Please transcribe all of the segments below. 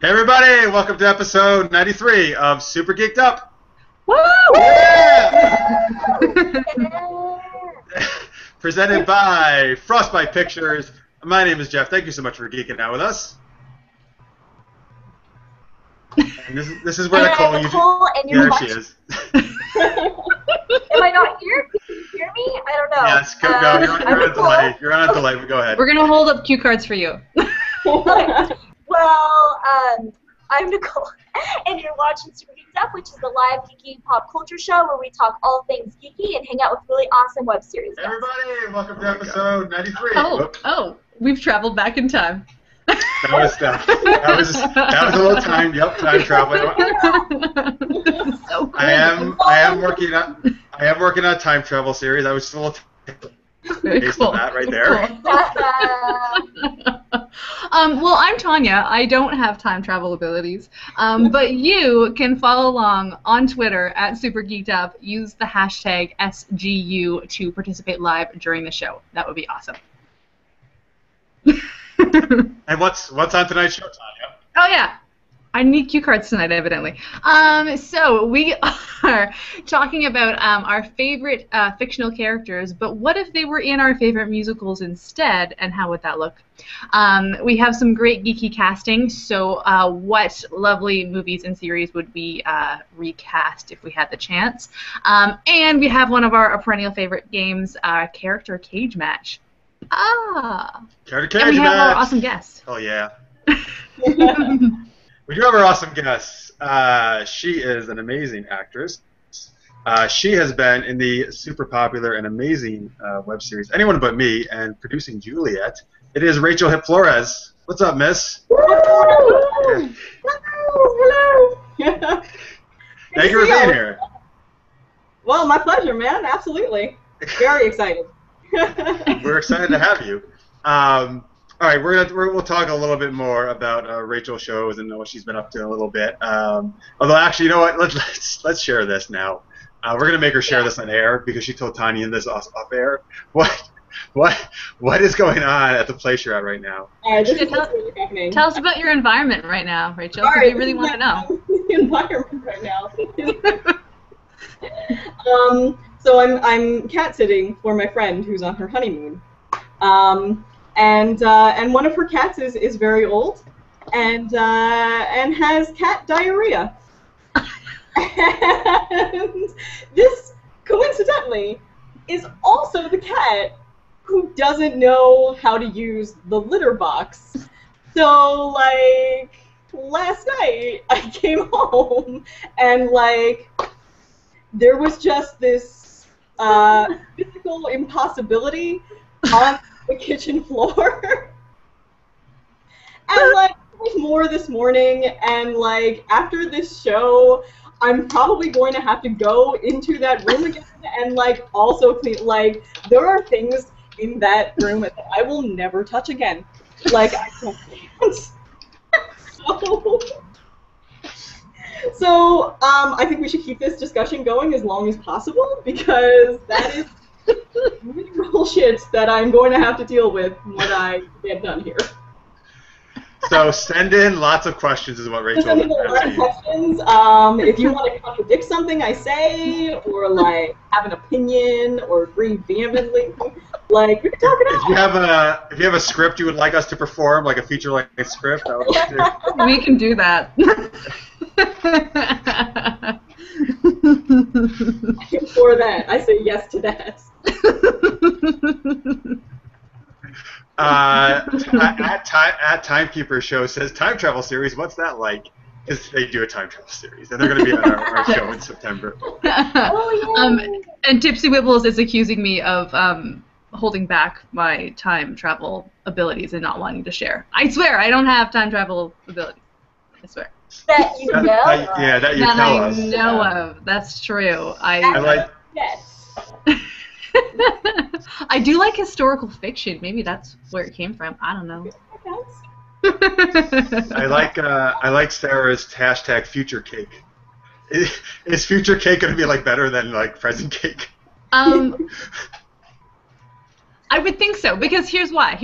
Hey everybody, welcome to episode 93 of Super Geeked Up. Woo! Yeah! Presented by Frostbite Pictures. My name is Jeff. Thank you so much for geeking out with us. And this is where Nicole and you're there she is. Am I not here? Can you hear me? I don't know. Yes, go. You're on a delay. You're on a delay, but go ahead. We're gonna hold up cue cards for you. Okay. Well, I'm Nicole, and you're watching Super Geeked Up, which is a live geeky pop culture show where we talk all things geeky and hang out with really awesome web series guests. Everybody, welcome to episode 93. Oh, we've traveled back in time. That was a little time. Yep, time traveling. So cool. I am working on a time travel series. I was just a little based on that right there. Well, I'm Tanya. I don't have time travel abilities, but you can follow along on Twitter at SuperGeekedUp. Use the hashtag SGU to participate live during the show. That would be awesome. And what's on tonight's show, Tanya? Oh yeah, I need cue cards tonight, evidently. So we are talking about our favorite fictional characters, but what if they were in our favorite musicals instead, and how would that look? We have some great geeky casting, so what lovely movies and series would we recast if we had the chance? And we have one of our perennial favorite games, Character Cage Match. Character Cage and we have Match. our awesome guest. Oh yeah. We do have our awesome guest. She is an amazing actress. She has been in the super popular and amazing web series Anyone But Me and producing Juliet. It is Rachael Hip-Flores. What's up, miss? Hello. Thank you for being here. Well, my pleasure, man. Absolutely. Very excited. We're excited to have you. All right, we'll talk a little bit more about Rachel's shows and what she's been up to a little bit. Although, actually, you know what? Let's share this now. We're gonna make her share this on air because she told Tanya this off air. What is going on at the place you're at right now? This is really happening. Tell us about your environment right now, Rachel, because we really want to know. The environment right now. So I'm cat sitting for my friend who's on her honeymoon. And one of her cats is very old and has cat diarrhea. And this, coincidentally, is also the cat who doesn't know how to use the litter box. So, like, last night I came home and, like, there was just this physical impossibility on the kitchen floor. And, like, there was more this morning, and, like, after this show, I'm probably going to have to go into that room again and, like, also clean. Like, there are things in that room that I will never touch again. Like, I can't. So, I think we should keep this discussion going as long as possible, because that is really bullshit that I'm going to have to deal with when I get done here. So send in lots of questions is what Rachel Send in a lot of questions. If you want to contradict something I say, or like have an opinion, or agree vehemently, like we can talk it out. If you have a script you would like us to perform, like a feature-length script, I would love to. We can do that. For that, I say yes to that. At Timekeeper Show says time travel series. What's that like? Because they do a time travel series, and they're going to be on our show in September. And Tipsy Wibbles is accusing me of holding back my time travel abilities and not wanting to share. I swear, I don't have time travel abilities. I swear. That you know that of. you tell us. I know of. That's true. I like. Yes. I do like historical fiction. Maybe that's where it came from. I don't know. I like Sarah's hashtag future cake. Is future cake going to be like better than like present cake? I would think so, because here's why.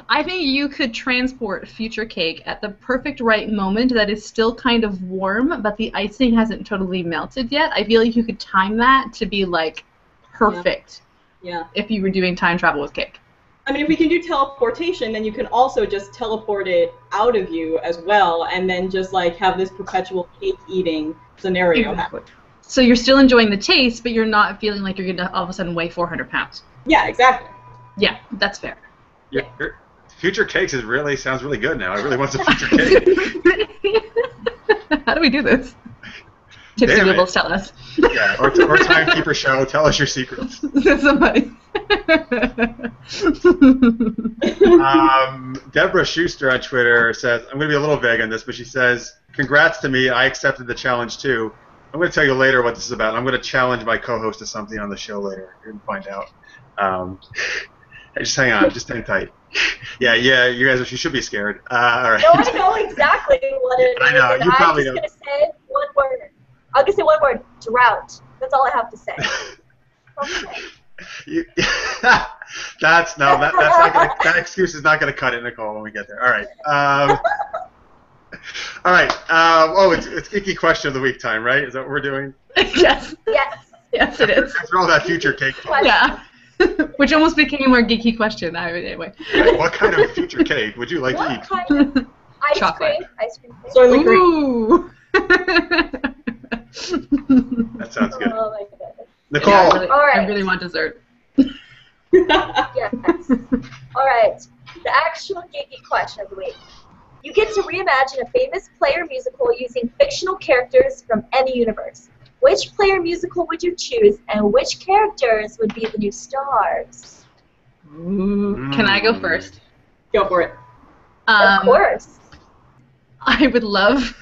I think you could transport future cake at the perfect right moment that is still kind of warm, but the icing hasn't totally melted yet. I feel like you could time that to be, like, perfect. Yeah. If you were doing time travel with cake. I mean, if we can do teleportation, then you can also just teleport it out of you as well, and then just, like, have this perpetual cake-eating scenario happen. So you're still enjoying the taste, but you're not feeling like you're going to all of a sudden weigh 400 pounds. Yeah, exactly. Yeah, that's fair. Yeah. Future cakes sounds really good now. I really want some future cake. How do we do this? Tipsy Wibbles, tell us. Yeah, or Timekeeper Show, tell us your secrets. Somebody. Deborah Schuster on Twitter says, I'm going to be a little vague on this, but she says, congrats to me, I accepted the challenge too. I'm going to tell you later what this is about. I'm going to challenge my co-host to something on the show later. You're going to find out. Just hang on, just hang tight. Yeah, you guys, you should be scared. All right. No, I know exactly what it is. I know, you probably know. I'm just going to say one word. I'm going to say one word, drought. That's all I have to say. Okay. That's not gonna, that excuse is not going to cut it, Nicole, when we get there. All right. All right. It's Geeky Question of the Week time, right? Is that what we're doing? Yes. Yes, it is. After all that future cake talk. Yeah. Which almost became our geeky question. Anyway. What kind of future cake would you like to eat? What kind of ice cream? Ice cream cake? Soylent Green. Ooh. That sounds good. Oh my goodness. Nicole. Yeah, All right. I really want dessert. Yes. All right. The actual geeky question of the week. You get to reimagine a famous player musical using fictional characters from any universe. Which player musical would you choose, and which characters would be the new stars? Ooh. Can I go first? Go for it. Of course. I would love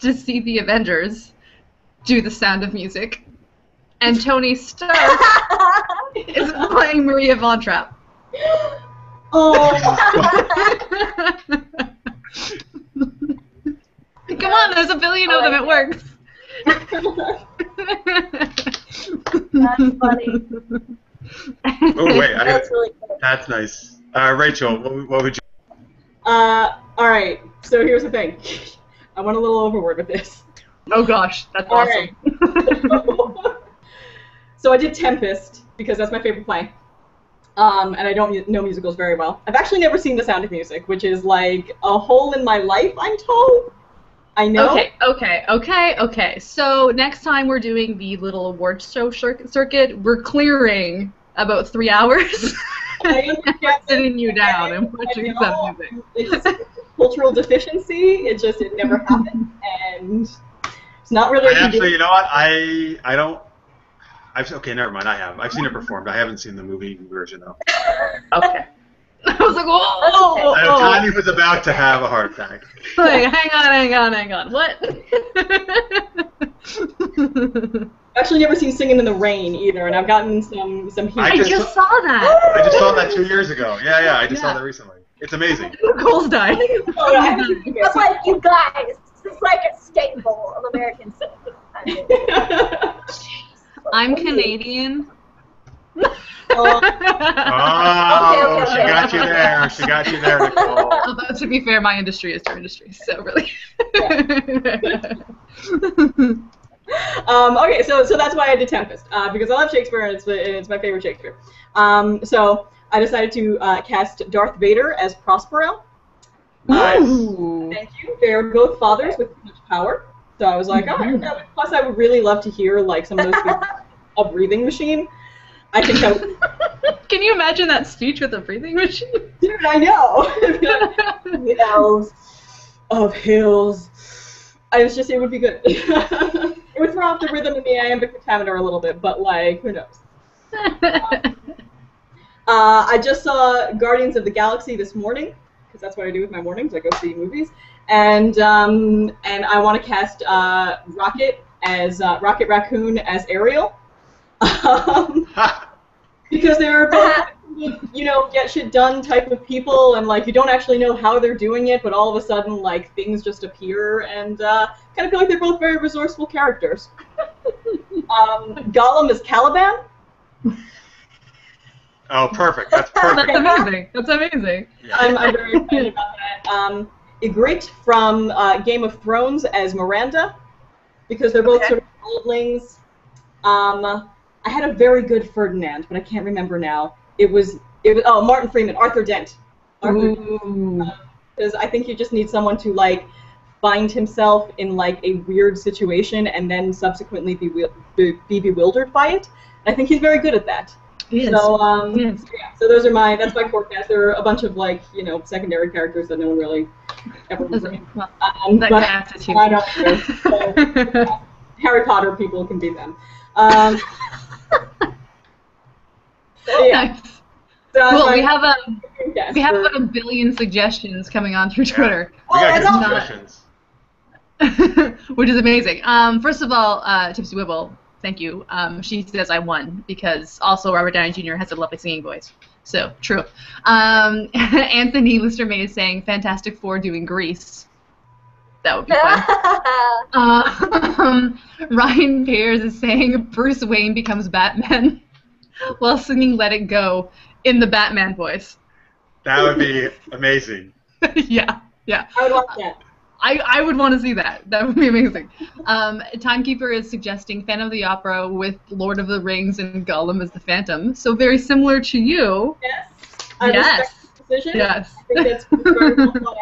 to see the Avengers do The Sound of Music, and Tony Stark is playing Maria Von Trapp. Oh. Come on, there's a billion of them. It works. That's funny. Oh wait, That's really cool. that's nice. Rachel, what would you? All right. So here's the thing. I went a little overboard with this. Oh gosh, that's All awesome. right. So I did Tempest because that's my favorite play. And I don't know musicals very well. I've actually never seen The Sound of Music, which is like a hole in my life, I'm told. I know. Okay. So next time we're doing the little award show circuit, we're clearing about 3 hours. I We're sitting you down and watching some music. It's cultural deficiency. It never happened, and it's not really. Actually, you know what? I don't. Okay, never mind. I've seen it performed. I haven't seen the movie version though. Okay. I was like, whoa! Tanya was about to have a heart attack. Like, hang on. What? I've actually never seen Singing in the Rain either, and I've gotten some heat. I just saw that. I just saw that 2 years ago. Yeah, I just saw that recently. It's amazing. Nicole's died. Oh, I haven't seen it But like, you guys, this is like a staple of American cinema. I'm Canadian. Oh, Okay. she got you there. She got you there, Nicole. Although, to be fair, my industry is your industry, so really. Okay, so that's why I did Tempest, because I love Shakespeare and it's my favorite Shakespeare. So I decided to cast Darth Vader as Prospero. Ooh. Thank you. They're both fathers with much power, so I was like, all right. Plus, I would really love to hear like some of those things, a breathing machine. I think that would... Can you imagine that speech with a breathing machine? Dude, I know. The elves of hills. It would be good. It would throw off the rhythm and the iambic pentameter a little bit, but like, who knows? I just saw Guardians of the Galaxy this morning, because that's what I do with my mornings. I go see movies, and I want to cast Rocket Raccoon as Ariel. Because they're both, get shit done type of people, and like you don't actually know how they're doing it, but all of a sudden like things just appear, and kind of feel like they're both very resourceful characters. Gollum is Caliban. Oh, perfect. That's perfect. That's amazing. That's amazing. Yeah. I'm very excited about that. Ygritte from Game of Thrones as Miranda, because they're both sort of oldlings. I had a very good Ferdinand, but I can't remember now. It was Martin Freeman, Arthur Dent. Because I think you just need someone to like find himself in like a weird situation and then subsequently be bewildered by it. I think he's very good at that. Yes. So Yes. yeah, so that's my core cast. There are a bunch of like secondary characters that no one really ever Well, that but cast is huge. I don't know. So, Harry Potter people can be them. So, yeah. Nice. So that's Cool. my We have cast we have for- about 1 billion suggestions coming on through Twitter, We got good not- suggestions. which is amazing. First of all, Tipsy Wibble, thank you. She says I won because also Robert Downey Jr. has a lovely singing voice. So true. Anthony Listermate is saying Fantastic Four doing Grease. That would be fun. Ryan Pears is saying Bruce Wayne becomes Batman while singing Let It Go in the Batman voice. That would be amazing. Yeah. I would watch that. I would want to see that. That would be amazing. Timekeeper is suggesting Phantom of the Opera with Lord of the Rings and Gollum as the Phantom. So very similar to you. Yes. Yes. Respect the decision. Yes. I think that's very well thought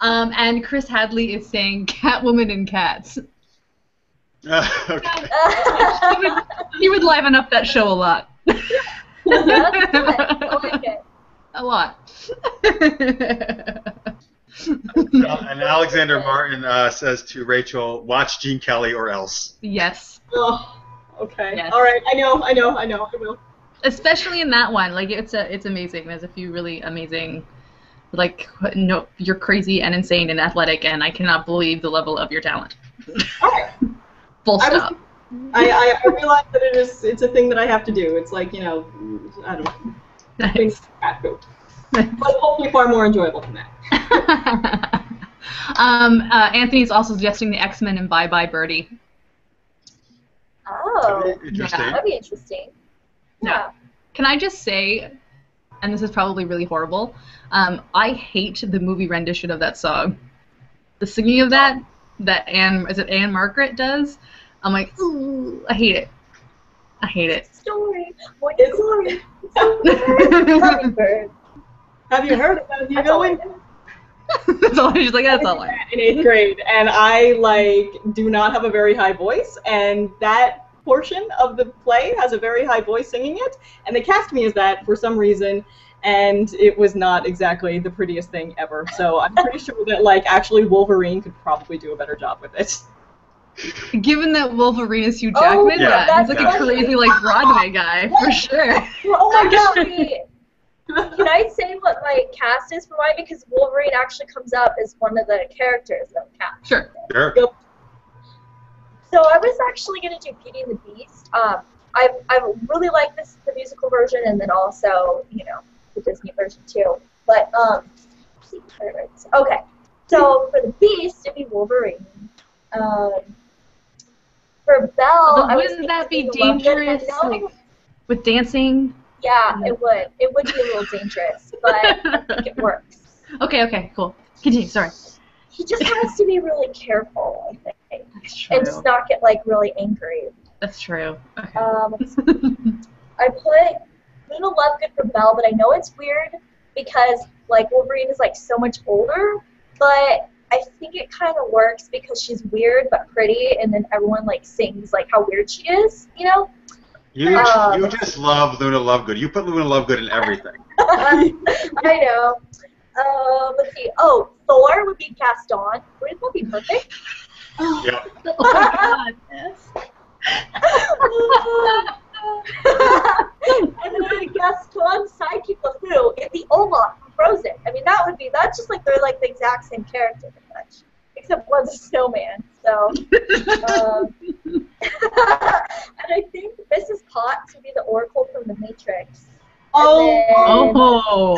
out. And Chris Hadley is saying Catwoman and Cats. Okay. He would liven up that show a lot. That's good. I like it. A lot. And Alexander Martin says to Rachel, watch Gene Kelly or else. Yes. Oh, okay. Yes. All right. I know. I will. Especially in that one, like it's amazing. There's a few really amazing, like no, you're crazy and insane and athletic, and I cannot believe the level of your talent. All right. Full stop. I realize that it's a thing that I have to do. It's like I don't know. Nice. But hopefully far more enjoyable than that. Anthony's also suggesting the X-Men and Bye Bye Birdie. Oh, Interesting. that'd be interesting. Yeah. Can I just say, and this is probably really horrible, I hate the movie rendition of that song. The singing of that Anne Margaret does, I'm like, ooh, I hate it. I hate it. Story. What It's- story? Hummingbird. Have you heard about you That's all I going? know. That's all. She's like, that's all. I In 8th grade, and I do not have a very high voice, and that portion of the play has a very high voice singing it, and they cast me as that for some reason, and it was not exactly the prettiest thing ever. So I'm pretty sure that actually Wolverine could probably do a better job with it. Given that Wolverine is Hugh Oh, Jackman, yeah, yeah, he's like that's a crazy Broadway guy for sure. Oh my god. Can I say what my cast is for mine? Because Wolverine actually comes up as one of the characters of the cast. Sure. Sure. So I was actually going to do Beauty and the Beast. I really like the musical version, and then also the Disney version too. But okay. So for the Beast, it'd be Wolverine. For Belle, I was wouldn't that be thinking Love Good, dangerous? but no. Like, with dancing? Yeah, it would. It would be a little dangerous, but I think it works. Okay, cool. Continue, sorry. He just has to be really careful, I think, That's true. and just not get really angry. That's true. Okay. I put Luna Lovegood for Belle, but I know it's weird because Wolverine is so much older, but I think it kind of works because she's weird but pretty, and then everyone sings how weird she is, You just love Luna Lovegood. You put Luna Lovegood in everything. I know. Let's see. Oh, Thor would be Gaston. Wouldn't that be perfect? Yeah. Oh my god, yes. And then Gaston's sidekick was who? It'd be Olaf from Frozen. I mean, that's just they're the exact same character, pretty much. Except one's a snowman, so. And I think Mrs. Potts would be the Oracle from The Matrix. Oh.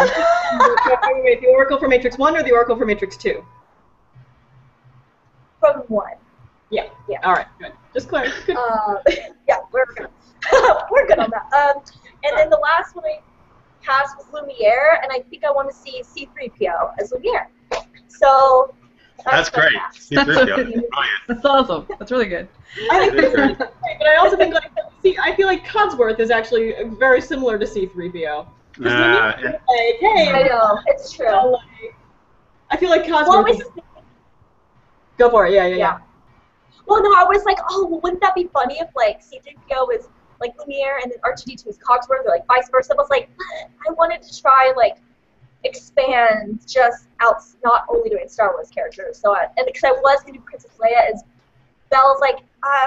Wait, the Oracle for Matrix 1 or the Oracle for Matrix 2? From 1. Yeah. Yeah. All right, good. Just clear. Good. Yeah, we're good. We're good on that. And then the last one I cast was Lumiere, and I think I want to see C-3PO as Lumiere. So That's my great. cast. Brilliant. That's awesome. That's really good. I think that's great, but I also think, like, see, I feel like Codsworth is actually very similar to C-3PO. Like, hey, I know, it's true. Like, I feel like Codsworth. Well, Go for it. Yeah. Well, no, I was like, oh, well, wouldn't that be funny if like C-3PO was like Lumiere and then R2-D2 is Cogsworth, or like vice versa? I was like, I wanted to try like expand just out, not only doing Star Wars characters. So, and because I was going to do Princess Leia, as Belle's like,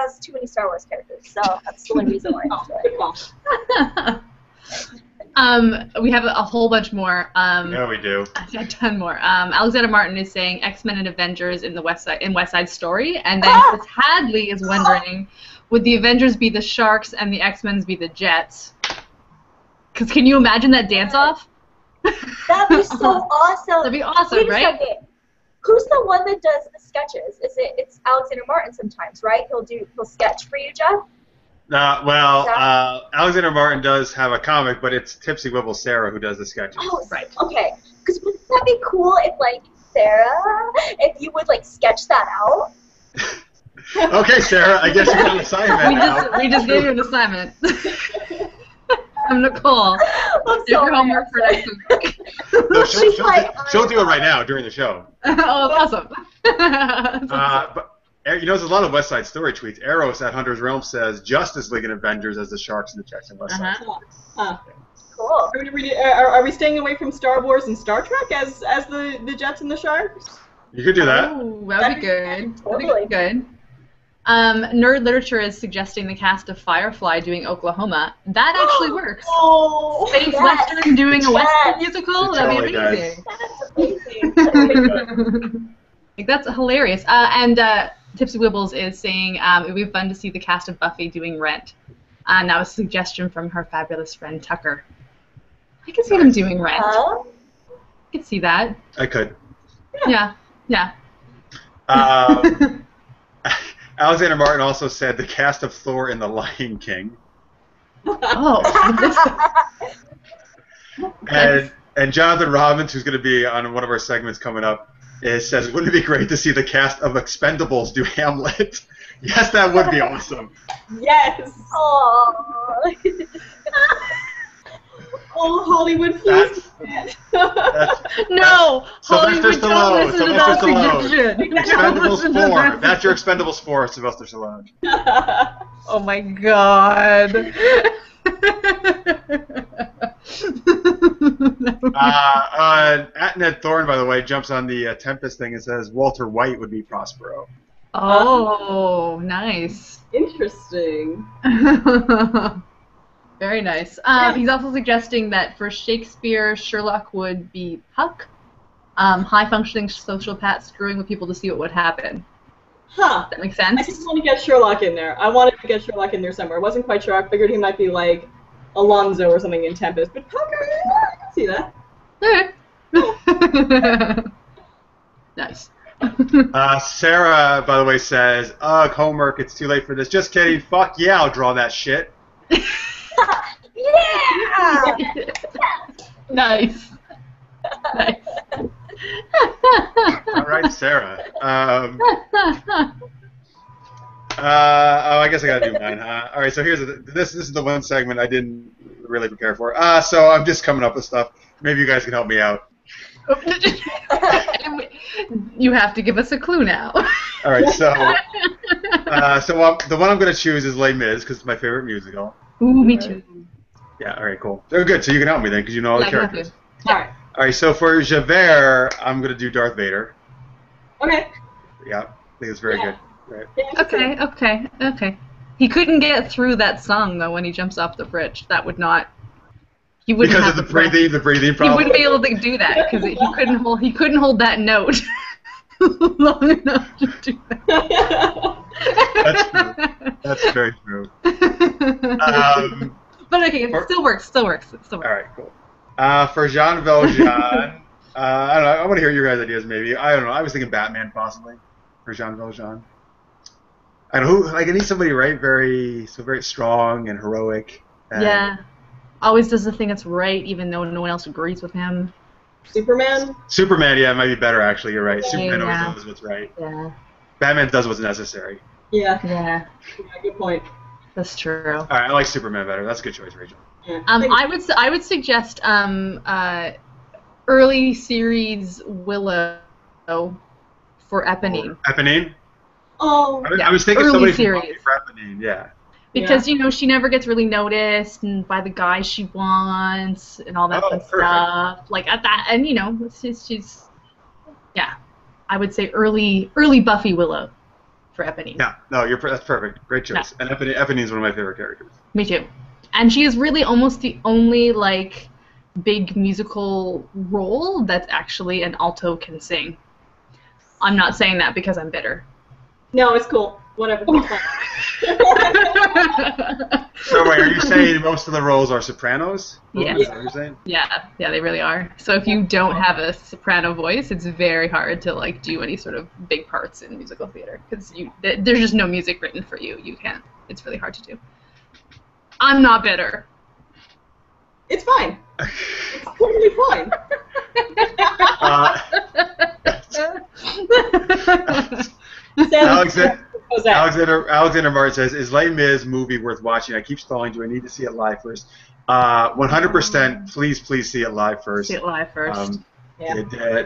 it's too many Star Wars characters. So that's the only reason why I We have a whole bunch more. Yeah, we do. A ton more. Alexander Martin is saying X-Men and Avengers in West Side Story, and then Chris Hadley is wondering, would the Avengers be the Sharks and the X-Men be the Jets? Because can you imagine that dance-off? That'd be so awesome. That'd be awesome, Wait a right? second. Who's the one that does the sketches? It's Alexander Martin sometimes, right? He'll sketch for you, Jeff? Alexander Martin does have a comic, but it's Tipsy Wibble Sarah who does the sketches. Oh, right. Okay. Because wouldn't that be cool if, like, Sarah, if you would, like, sketch that out? Okay, Sarah, I guess you got an assignment. We just gave you an assignment. I'm Nicole. I'm Do your homework for next week. No, she'll do it right now during the show. Oh, awesome. But you know, there's a lot of West Side Story tweets. Eros at Hunter's Realm says Justice League and Avengers as the Sharks and the Jets in West Side. Cool. Are we staying away from Star Wars and Star Trek as the Jets and the Sharks? You could do that. Oh, that'd be good. Totally. That'd be good. Nerd Literature is suggesting the cast of Firefly doing Oklahoma. That actually works. Oh, Space yes. Western doing a Yes. Western musical? That'd be amazing. That's amazing. Like, that's hilarious. And Tipsy Wibbles is saying it would be fun to see the cast of Buffy doing Rent. And that was a suggestion from her fabulous friend Tucker. I could see them doing Rent. I could see that. I could. Yeah. Alexander Martin also said the cast of Thor in The Lion King. Oh. And Jonathan Robbins, who's going to be on one of our segments coming up, says, wouldn't it be great to see the cast of Expendables do Hamlet? Yes, that would be awesome. yes. Oh. Oh, Hollywood, please. No! Sylvester Hollywood, don't listen to that suggestion. Expendables 4. That's your Expendables 4, Sylvester Stallone. Oh my god. At Ned Thorne, by the way, jumps on the Tempest thing and says Walter White would be Prospero. Oh, nice. Interesting. Very nice. He's also suggesting that for Shakespeare, Sherlock would be Puck, high-functioning sociopath screwing with people to see what would happen. Huh. That makes sense? I just want to get Sherlock in there. I wanted to get Sherlock in there somewhere. I wasn't quite sure. I figured he might be like Alonzo or something in Tempest. But Pucker, I can see that. Okay. Nice. Sarah, by the way, says, ugh, homework, it's too late for this. Just kidding. Fuck yeah, I'll draw that shit. Yeah! Nice. All right, Sarah. I guess I gotta do mine. All right, so here's this is the one segment I didn't really prepare for. So I'm just coming up with stuff. Maybe you guys can help me out. You have to give us a clue now. All right, so the one I'm gonna choose is Les Mis because it's my favorite musical. Ooh, me too. Yeah. All right. Cool. Oh, good. So you can help me then because you know all the Yeah, characters. All right. All right. So for Javert, I'm gonna do Darth Vader. Okay. Yeah. I think it's very good. Right. Okay. He couldn't get through that song though when he jumps off the bridge. That would not. He wouldn't Because have of the breathing He problem. wouldn't be able to do that because he couldn't hold that note long enough to do that. That's true. That's very true. But okay, it still works. All right, cool. For Jean Valjean, I don't know. I want to hear your guys' ideas. Maybe I don't know. I was thinking Batman possibly for Jean Valjean. And I need somebody, right? Very strong and heroic. And Yeah. Always does the thing that's right, even though no one else agrees with him. Superman? Superman, yeah, it might be better, actually. You're right. Yeah, Superman yeah. always does what's right. Yeah. Batman does what's necessary. Yeah. Yeah. Good point. That's true. All right, I like Superman better. That's a good choice, Rachel. Yeah. I would suggest early series Willow for Eponine. Eponine? Oh. I was thinking early somebody series. from Buffy for Eponine, yeah. Because, she never gets really noticed and by the guy she wants and all that fun stuff. Like, at that, and, she's yeah. I would say early Buffy Willow for Eponine. Yeah, no, that's perfect. Great choice. Yeah. And Eponine's one of my favorite characters. Me too. And she is really almost the only, like, big musical role that actually an alto can sing. I'm not saying that because I'm bitter. No, it's cool. Whatever. So wait, are you saying most of the roles are sopranos? Yeah. Is that what you're saying? Yeah, they really are. So if you don't have a soprano voice, it's very hard to like do any sort of big parts in musical theater because there's just no music written for you. You can't. It's really hard to do. I'm not bitter. It's fine. It's totally fine. Alexander Martin says, "Is Les Mis movie worth watching? I keep stalling. Do I need to see it live first? 100%. Please see it live first. See it live first.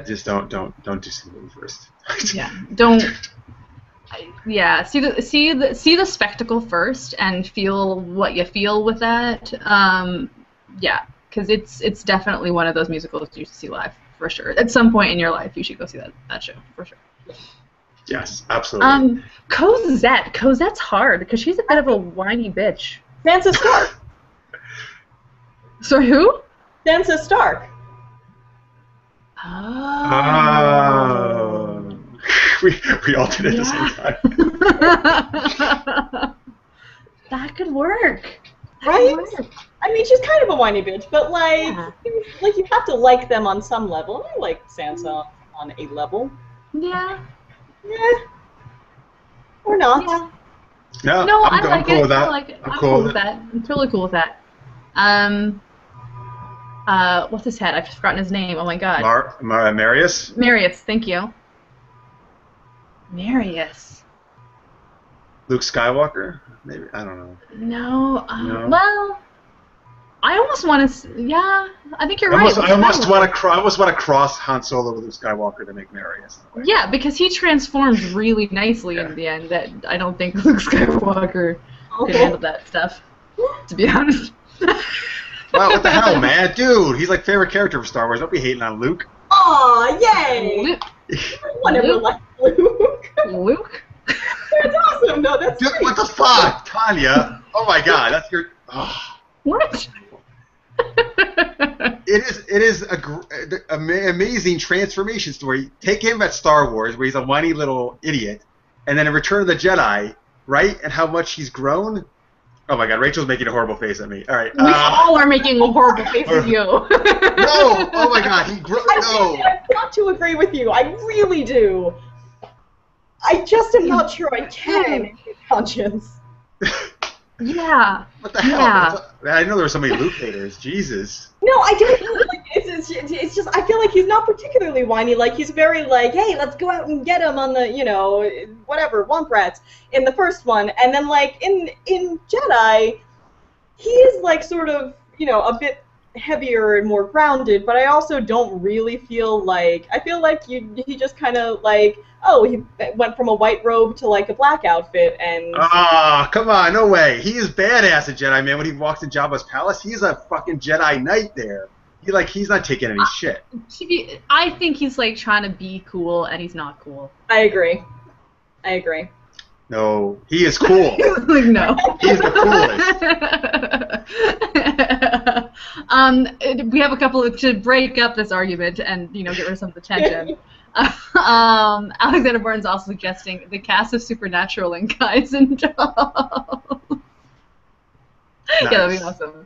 Just don't see the movie first. Yeah, don't. Yeah, see the spectacle first and feel what you feel with that. Yeah, because it's definitely one of those musicals you should see live for sure. At some point in your life, you should go see that show for sure. Yes, absolutely. Cosette's hard because she's a bit of a whiny bitch. Sansa Stark. Sorry, who? Sansa Stark. Oh. We all did it at the same time. That could work. Right? I mean, she's kind of a whiny bitch, but like you have to like them on some level. I like Sansa on a level. Yeah. Yeah. Or not. Yeah. No, I'm cool with that. I like it. I'm cool with that. I'm totally cool with that. What's his head? I've just forgotten his name. Oh my god. Marius? Marius, thank you. Marius. Luke Skywalker? Maybe, I don't know. No. No. Well, I almost want to. Yeah, I think you're right. I almost want to cross Han Solo with Luke Skywalker to make Marius. Yeah, because he transforms really nicely in the end. That I don't think Luke Skywalker could handle that stuff. To be honest. Wow, what the hell, man, dude? He's like favorite character of Star Wars. Don't be hating on Luke. Aw, yay! Whatever, like Luke. Luke. That's awesome. No, that's Dude, great. what the fuck, Tanya? Oh my god, that's your. Oh. What? It is an amazing transformation story. Take him at Star Wars, where he's a whiny little idiot, and then in Return of the Jedi, right? And how much he's grown. Oh my god, Rachel's making a horrible face at me. All right. We all are making a horrible face at you. No! Oh my god, he grew. No! I've got to agree with you. I really do. I just am not sure I can in good conscience. Yeah. What the hell? Yeah. Man, I know there were so many Luke haters. Jesus. No, I don't feel like it's just I feel like he's not particularly whiny. Like he's very like, hey, let's go out and get him on the whatever Womp Rats in the first one, and then like in Jedi, he is like sort of a bit heavier and more grounded. But I also don't really feel like he just kind of like. Oh, he went from a white robe to like a black outfit and... Ah, come on, no way. He is badass at Jedi, man. When he walks in Jabba's palace, he's a fucking Jedi Knight there. He's not taking any shit. I think he's like trying to be cool and he's not cool. I agree. No, he is cool. Like, no. He's the coolest. We have a couple to break up this argument and get rid of some of the tension. Alexander Burns also suggesting the cast of Supernatural and Guys and Dolls. Nice. Yeah, that'd be awesome.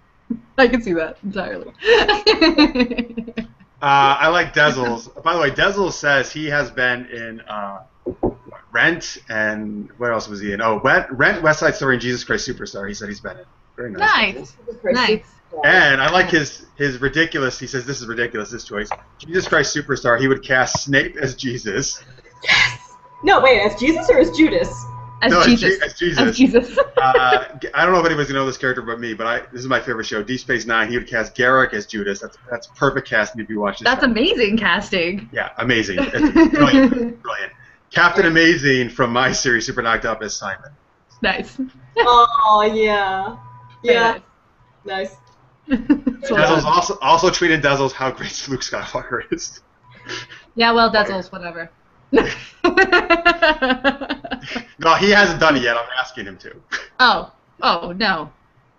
I can see that entirely. I like Dezzles. By the way, Dezzles says he has been in Rent, and what else was he in? Oh, Rent, West Side Story, and Jesus Christ Superstar. He said he's been in. Very nice. Nice. And I like his ridiculous. He says this is ridiculous. This choice. Jesus Christ Superstar. He would cast Snape as Jesus. Yes. No, wait, as Jesus or as Judas? As Jesus. As Jesus. As Jesus. I don't know if anybody's gonna know this character but me, but this is my favorite show. Deep Space Nine. He would cast Garrick as Judas. That's perfect casting if you watch this. That's show. amazing casting. Yeah, amazing. It's brilliant. Captain Amazing from my series Super Knocked Up as Simon. Nice. Oh yeah. Yeah. Nice. Dezel's also tweeted Dezel's how great Luke Skywalker is. Yeah, well, Dezel's whatever. No, he hasn't done it yet. I'm asking him to. Oh, no.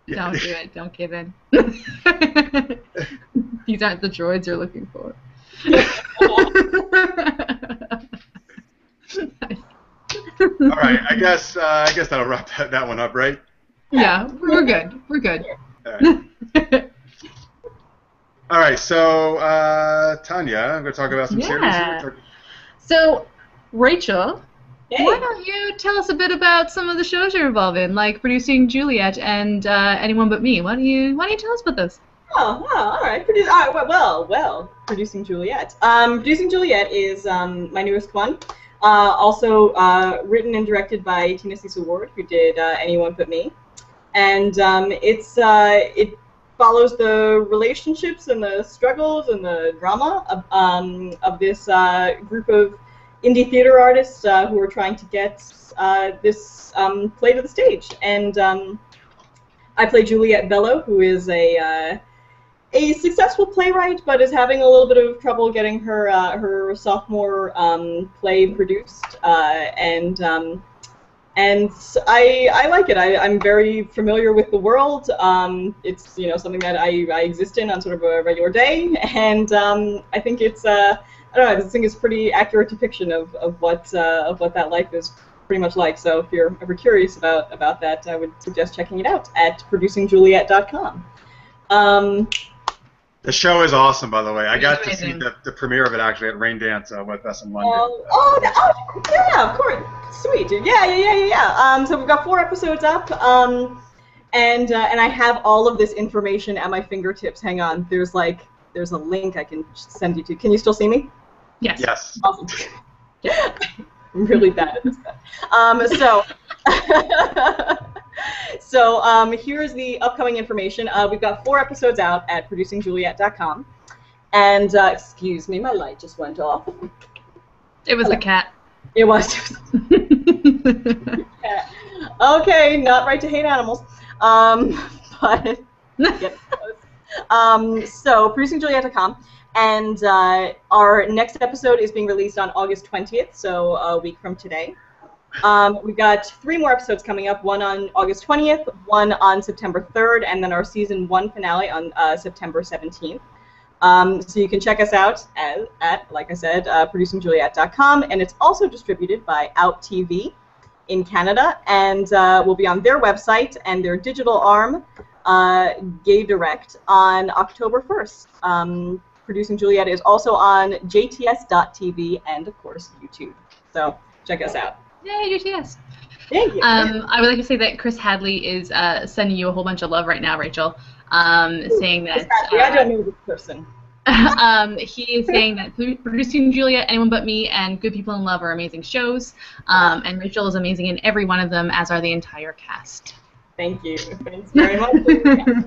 Yeah. Don't do it. Don't give in. These aren't the droids you're looking for. All right, I guess that'll wrap that one up, right? Yeah, we're good. We're good. All right. All right, so Tanya, I'm going to talk about some series here. So, Rachel, Hey. why don't you tell us a bit about some of the shows you're involved in, like producing Juliet and Anyone But Me? Why don't you tell us about those? Oh, all right. Well, producing Juliet. Producing Juliet is my newest one. Also written and directed by Tina Cecil Ward, who did Anyone But Me, and it follows the relationships and the struggles and the drama of this group of indie theater artists who are trying to get this play to the stage. And I play Juliet Bello, who is a successful playwright, but is having a little bit of trouble getting her sophomore play produced. And I like it. I'm very familiar with the world. It's something that I exist in on sort of a regular day, and I think it's I don't know. I think it's a pretty accurate depiction of what that life is pretty much like. So if you're ever curious about that, I would suggest checking it out at producingjuliet.com. The show is awesome, by the way. I got to see the premiere of it actually at Rain Dance with us in London. Yeah, of course. Sweet, dude. Yeah. So we've got 4 episodes up, and I have all of this information at my fingertips. Hang on, there's a link I can send you to. Can you still see me? Yes. Yes. Awesome. I'm really bad at this stuff. So here's the upcoming information. We've got 4 episodes out at producingjuliet.com. And, excuse me, my light just went off. It was the cat. It was. Okay, not right to hate animals. But, so, producingjuliet.com. And our next episode is being released on August 20th, so a week from today. We've got 3 more episodes coming up, one on August 20th, one on September 3rd, and then our season 1 finale on September 17th. So you can check us out at like I said, producingjuliet.com, and it's also distributed by Out TV in Canada, and will be on their website and their digital arm, Gay Direct, on October 1st. Producing Juliet is also on jts.tv and, of course, YouTube. So check us out. Yay, JTS. Thank you. I would like to say that Chris Hadley is sending you a whole bunch of love right now, Rachel, saying that... I don't know this person. He is saying that Producing Juliet, Anyone But Me, and Good People in Love are amazing shows, and Rachel is amazing in every one of them, as are the entire cast. Thank you. Thanks very much.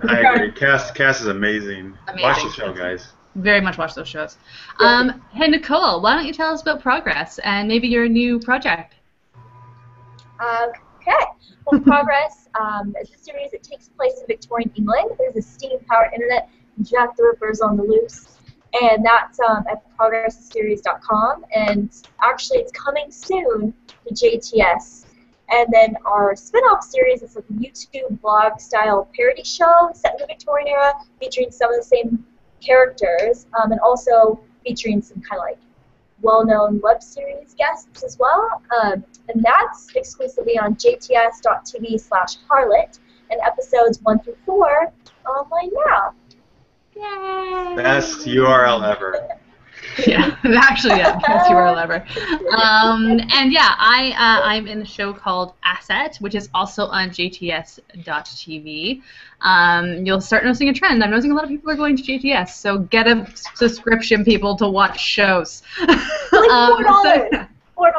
I agree. Cast is amazing. Watch the show, guys. Very much watch those shows. Hey, Nicole, why don't you tell us about Progress and maybe your new project? Okay. Well, Progress is a series that takes place in Victorian England. There's a steam-powered internet, Jack the Ripper's on the loose, and that's at progressseries.com. And actually, it's coming soon to JTS. And then our spin-off series is like a YouTube blog-style parody show set in the Victorian era, featuring some of the same characters, and also featuring some kind of like well-known web series guests as well. And that's exclusively on jts.tv/harlot, and episodes 1 through 4 are online now. Yay! Best URL ever. Yeah, actually, yeah, because you are a lover. And yeah, I'm in a show called Asset, which is also on JTS.tv. You'll start noticing a trend. I'm noticing a lot of people are going to JTS, so get a subscription, people, to watch shows. Like $4. $4.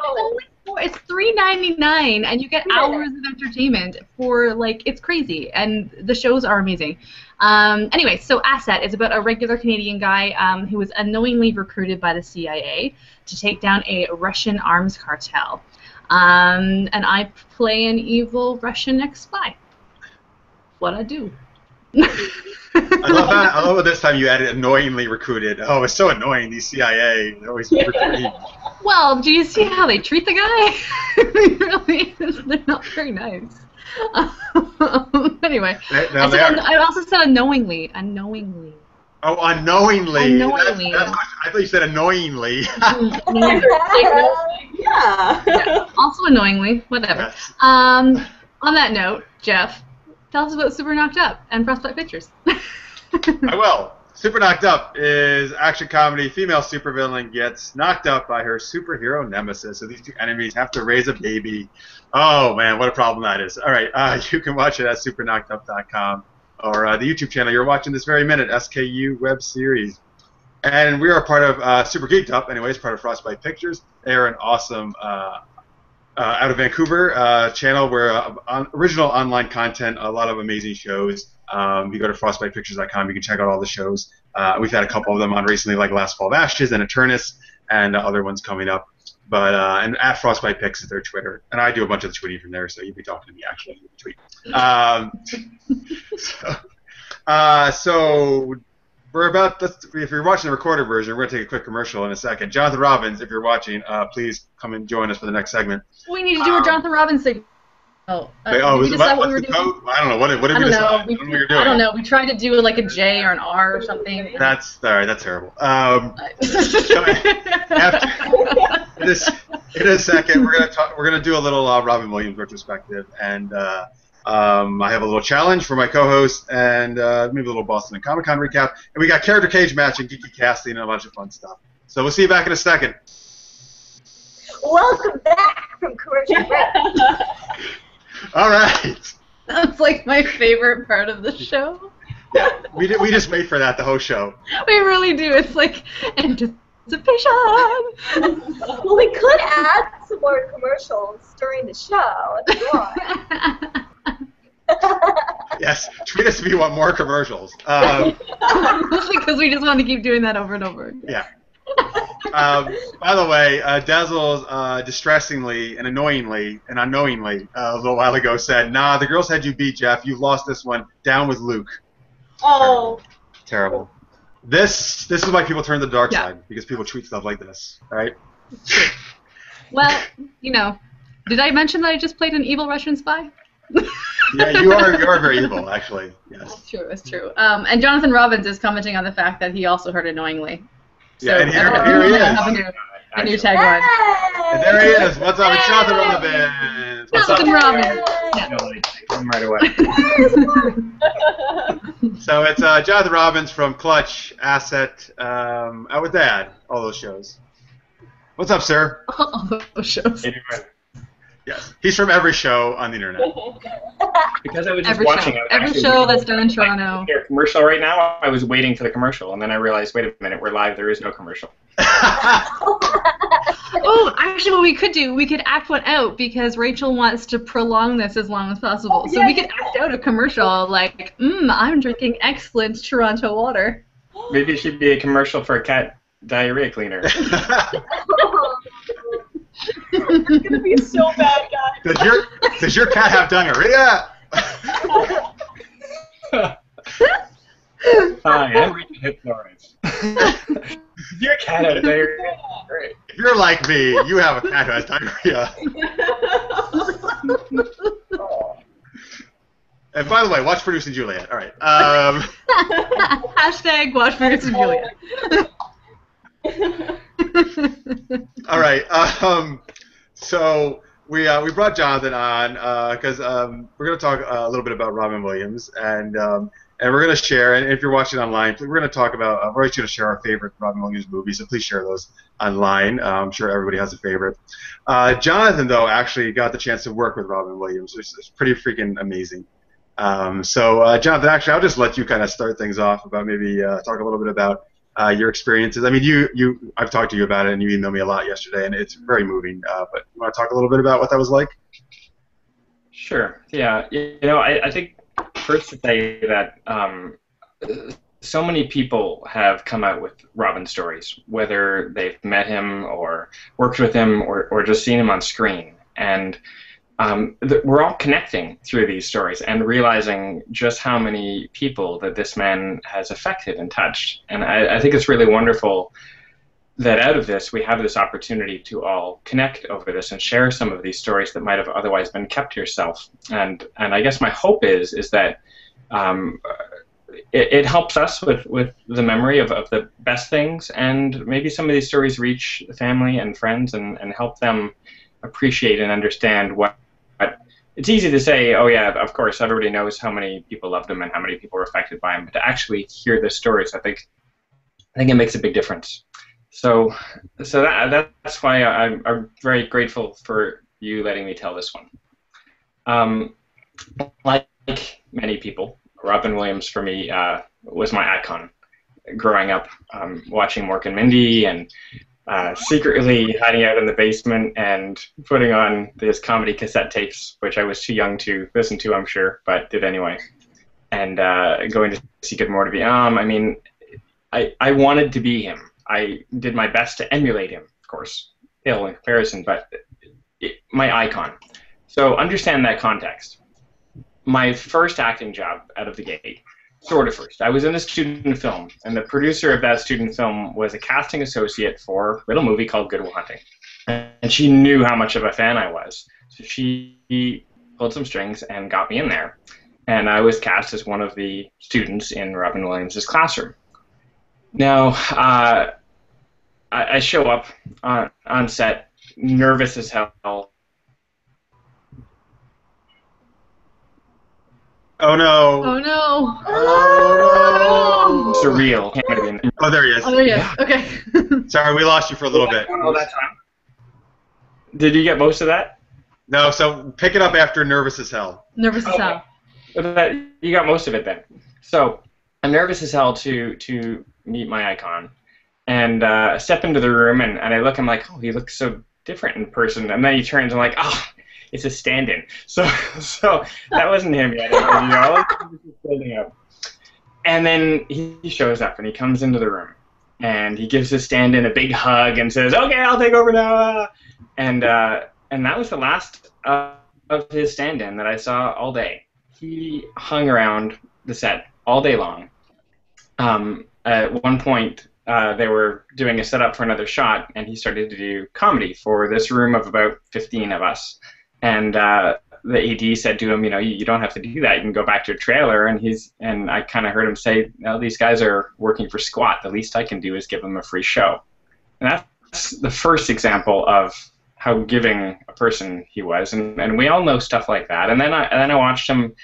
It's $3.99, and you get hours of entertainment for, like, it's crazy, and the shows are amazing. Anyway, so Asset is about a regular Canadian guy who was unknowingly recruited by the CIA to take down a Russian arms cartel. And I play an evil Russian ex-spy. What I do. I love that. I love that this time you added annoyingly recruited. Oh, it's so annoying, these CIA. They're always recruiting. Well, do you see how they treat the guy? Really, they're not very nice. Anyway, I also said unknowingly. Unknowingly. Oh, unknowingly. Unknowingly. I thought you said annoyingly. Yeah. Also annoyingly. Whatever. Yes. On that note, Jeff, tell us about Super Knocked Up and Frostbite Pictures. I will. Super Knocked Up is action comedy. Female supervillain gets knocked up by her superhero nemesis. So these two enemies have to raise a baby. Oh, man, what a problem that is. All right, you can watch it at superknockedup.com or the YouTube channel you're watching this very minute, SKU Web Series. And we are part of Super Geeked Up, anyways, part of Frostbite Pictures. They are an awesome, out of Vancouver channel where original online content, a lot of amazing shows. You go to frostbitepictures.com, you can check out all the shows. We've had a couple of them on recently, like Last Fall of Ashes and Eternus, and other ones coming up. But and at Frostbite Pics is their Twitter, and I do a bunch of the tweeting from there, so you'll be talking to me actually in the tweet. So we're about if you're watching the recorded version, we're gonna take a quick commercial in a second. Jonathan Robbins, if you're watching, please come and join us for the next segment. We need to do a Jonathan Robbins thing. Did we decide what we were doing? I don't know. What did we decide? I don't know what you're doing. I don't know. We tried to do like a J or an R or something. That's all right. That's terrible. In a second, we're gonna do a little Robin Williams retrospective, and I have a little challenge for my co-host, and maybe a little Boston and Comic Con recap, and we got character cage match and geeky casting and a bunch of fun stuff. So we'll see you back in a second. Welcome back from commercial break. All right. That's like my favorite part of the show. Yeah, we just wait for that the whole show. We really do. It's like anticipation. Well, we could add some more commercials during the show if you want. Yes, tweet us if you want more commercials. Mostly because we just want to keep doing that over and over again. Yeah. By the way, Dazzles distressingly and annoyingly and unknowingly a little while ago said, "Nah, the girls had you beat, Jeff. You've lost this one. Down with Luke." Oh. Terrible. This is why people turn to the dark side, because people tweet stuff like this. All right. Well, you know, did I mention that I just played an evil Russian spy? Yeah, you are very evil, actually. Yes. That's true. That's true. And Jonathan Robbins is commenting on the fact that he also heard annoyingly. So, yeah, and here he is. A new tagline. And there he is. What's up? It's Jonathan Robbins. What's Jonathan up? Robbins. Come right away. So it's Jonathan Robbins from Clutch, Asset, Out with Dad, all those shows. What's up, sir? All those shows. Yes, he's from every show on the internet. Because I was just Every watching show. it. Every show that's done in Toronto. Your commercial right now. I was waiting for the commercial, and then I realized, wait a minute, we're live. There is no commercial. Oh, actually, what we could do, we could act one out because Rachel wants to prolong this as long as possible. So we could act out a commercial like, I'm drinking excellent Toronto water. Maybe it should be a commercial for a cat diarrhea cleaner. It's gonna be so bad, guys. Does your cat have diarrhea? Hi, I'm Rachael Hip-Flores. Your cat had diarrhea. Great. If you're like me, you have a cat who has diarrhea. And by the way, watch Producing Juliet. All right. Hashtag watch Producing Juliet. All right. So we brought Jonathan on because we're going to talk a little bit about Robin Williams, and and we're going to share. And if you're watching online, we're going to talk about. We're always going to share our favorite Robin Williams movies, so please share those online. I'm sure everybody has a favorite. Jonathan, though, actually got the chance to work with Robin Williams, which is pretty freaking amazing. Jonathan, actually, I'll just let you kind of start things off about maybe talk a little bit about your experiences. I mean, I've talked to you about it, and you emailed me a lot yesterday, and it's very moving. But you want to talk a little bit about what that was like? Sure. Yeah. I think first to say that so many people have come out with Robin stories, whether they've met him or worked with him or just seen him on screen. And we're all connecting through these stories and realizing just how many people that this man has affected and touched. And I think it's really wonderful that out of this we have this opportunity to all connect over this and share some of these stories that might have otherwise been kept to yourself. And I guess my hope is that it helps us with the memory of the best things, and maybe some of these stories reach the family and friends and help them appreciate and understand what it's easy to say, oh yeah, of course, everybody knows how many people loved him and how many people were affected by him, but to actually hear the stories, I think it makes a big difference. So that's why I'm very grateful for you letting me tell this one. Like many people, Robin Williams for me was my icon. Growing up, watching Mork and Mindy and secretly hiding out in the basement and putting on these comedy cassette tapes, which I was too young to listen to, I'm sure, but did anyway. And going to see Good Morning Vietnam. I mean, I wanted to be him. I did my best to emulate him, of course, pale in comparison, but my icon. So understand that context. My first acting job out of the gate, sort of first, I was in a student film, and the producer of that student film was a casting associate for a little movie called Good Will Hunting. And she knew how much of a fan I was. So she pulled some strings and got me in there. And I was cast as one of the students in Robin Williams' classroom. Now, I show up on set, nervous as hell. Oh no! Oh no! Oh no! Surreal. Oh, there he is. Oh, there he is. Okay. Sorry, we lost you for a little bit. Oh, that time. Did you get most of that? No, so pick it up after nervous as hell. Nervous as hell. You got most of it then. So I'm nervous as hell to meet my icon, and step into the room, and I look. I'm like, oh, he looks so different in person. And then he turns, and I'm like, oh, it's a stand-in. So that wasn't him yet. Building up. And then he shows up, and he comes into the room, and he gives his stand-in a big hug and says, okay, I'll take over now. And that was the last of his stand-in that I saw all day. He hung around the set all day long. At one point, they were doing a setup for another shot, and he started to do comedy for this room of about 15 of us. And the AD said to him, you don't have to do that. You can go back to your trailer. And I kind of heard him say, no, these guys are working for squat. The least I can do is give them a free show. And that's the first example of how giving a person he was. And we all know stuff like that. And then I watched him.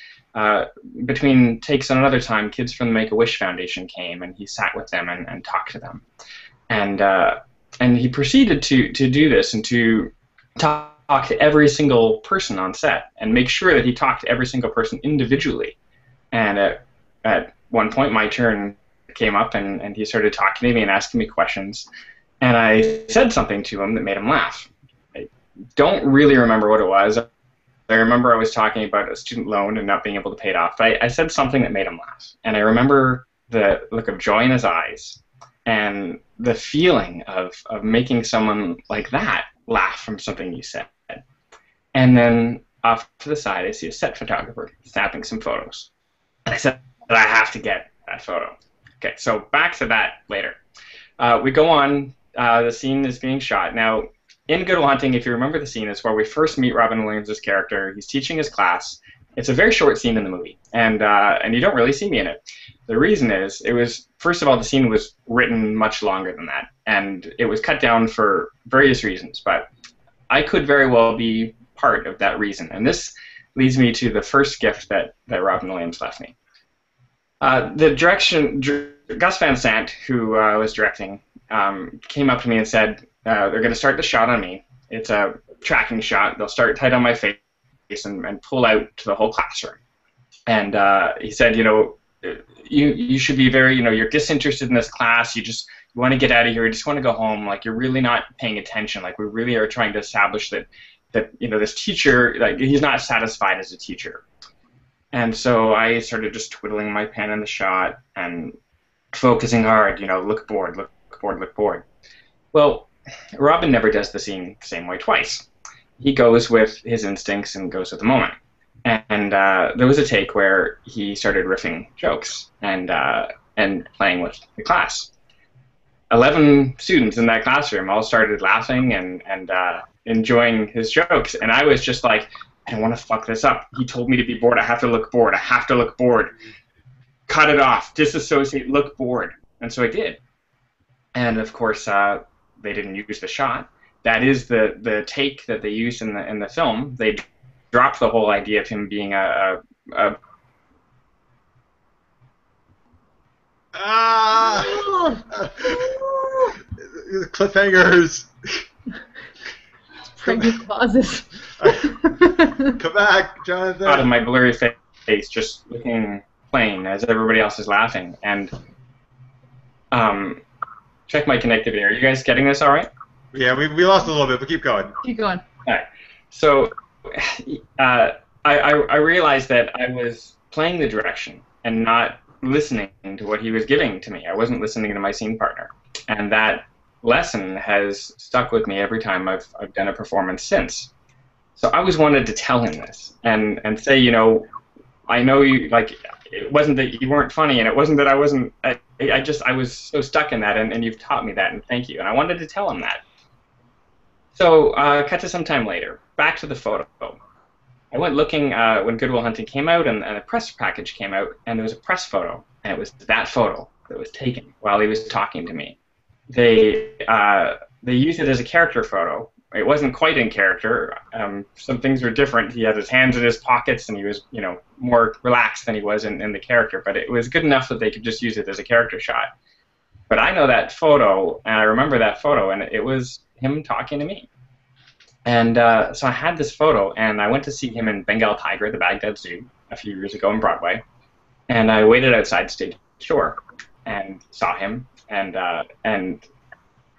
Between takes and another time, kids from the Make-A-Wish Foundation came, and he sat with them and talked to them. And he proceeded to do this and to talk to every single person on set and make sure that he talked to every single person individually. And at one point, my turn came up, and he started talking to me and asking me questions. And I said something to him that made him laugh. I don't really remember what it was. I remember I was talking about a student loan and not being able to pay it off. But I said something that made him laugh. And I remember the look of joy in his eyes and the feeling of making someone like that laugh from something you said. And then off to the side, I see a set photographer snapping some photos. And I said, I have to get that photo. Okay, so back to that later. We go on. The scene is being shot. Now, in Good Will Hunting, if you remember the scene, is where we first meet Robin Williams' character. He's teaching his class. It's a very short scene in the movie, and you don't really see me in it. The reason is, first of all, the scene was written much longer than that, and it was cut down for various reasons, but I could very well be part of that reason. And this leads me to the first gift that Robin Williams left me. The direction, Gus Van Sant, who was directing, came up to me and said, they're going to start the shot on me. It's a tracking shot. They'll start tight on my face and pull out to the whole classroom. And he said, you should be very, you're disinterested in this class. You want to get out of here. You just want to go home. Like, you're really not paying attention. Like, we really are trying to establish that this teacher, like, he's not satisfied as a teacher. And so I started just twiddling my pen in the shot and focusing hard, look bored, look bored, look bored. Well, Robin never does the scene the same way twice. He goes with his instincts and goes with the moment. And there was a take where he started riffing jokes and playing with the class. 11 students in that classroom all started laughing and enjoying his jokes. And I was just like, I don't want to fuck this up. He told me to be bored. I have to look bored. I have to look bored. Cut it off. Disassociate. Look bored. And so I did. And of course, they didn't use the shot. That is the take that they used in the film. They dropped the whole idea of him being a cliffhangers. Pregnant pauses. Come back, Jonathan. Out of my blurry face, just looking plain as everybody else is laughing. And check my connectivity. Are you guys getting this all right? Yeah, we lost a little bit, but keep going. Keep going. All right. So I realized that I was playing the direction and not listening to what he was giving to me. I wasn't listening to my scene partner. And that lesson has stuck with me every time I've done a performance since. So I always wanted to tell him this and say, I know you, like, it wasn't that you weren't funny, and it wasn't that I wasn't, I was so stuck in that, and you've taught me that, and thank you. And I wanted to tell him that. So cut to some time later, back to the photo. I went looking when Good Will Hunting came out, and a press package came out, and there was a press photo, and it was that photo that was taken while he was talking to me. They used it as a character photo. It wasn't quite in character. Some things were different. He had his hands in his pockets, and he was, more relaxed than he was in the character. But it was good enough that they could just use it as a character shot. But I know that photo, and I remember that photo, and it was him talking to me. And so I had this photo, and I went to see him in Bengal Tiger at the Baghdad Zoo a few years ago on Broadway. And I waited outside stage door and saw him, and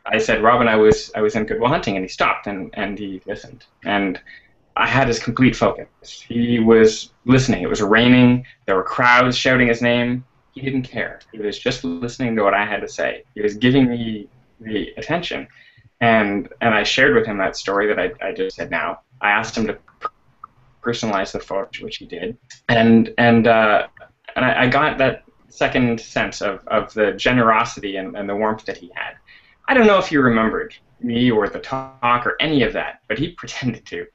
I said, Robin, I was in Good Will Hunting, and he stopped and he listened. And I had his complete focus. He was listening. It was raining. There were crowds shouting his name. He didn't care. He was just listening to what I had to say. He was giving me the attention. And I shared with him that story that I just said now. I asked him to personalize the photo, which he did. And I got that second sense of the generosity and the warmth that he had. I don't know if he remembered me or the talk or any of that, but he pretended to.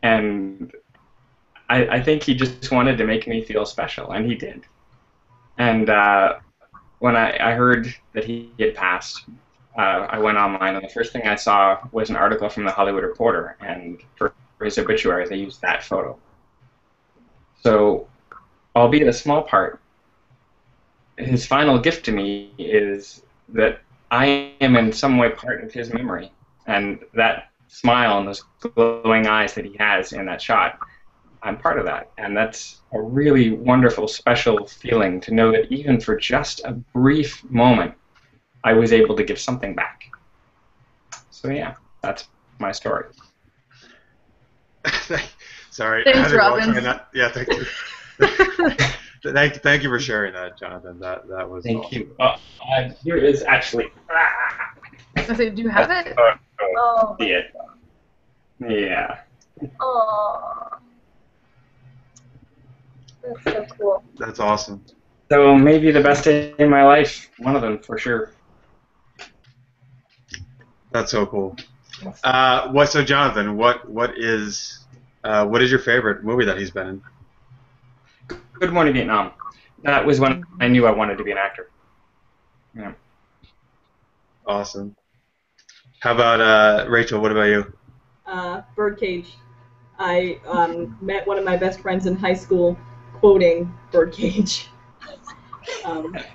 And I think he just wanted to make me feel special, and he did. And when I heard that he had passed, I went online, and the first thing I saw was an article from the Hollywood Reporter, and for his obituary, they used that photo. So, albeit a small part, his final gift to me is that I am in some way part of his memory, and that smile and those glowing eyes that he has in that shot, I'm part of that, and that's a really wonderful, special feeling to know that even for just a brief moment, I was able to give something back. So yeah, that's my story. Sorry. Thanks, Robbins. Yeah, thank you. Thank you for sharing that, Jonathan. That was Thank awesome. you. Here is actually. Do you have it? Oh. See it. Yeah. Oh. That's so cool. That's awesome. So maybe the best day in my life. One of them for sure. That's so cool. So Jonathan, what is your favorite movie that he's been in? Good Morning Vietnam. That was when I knew I wanted to be an actor. Yeah. Awesome. How about Rachel? What about you? Birdcage. I met one of my best friends in high school quoting Birdcage.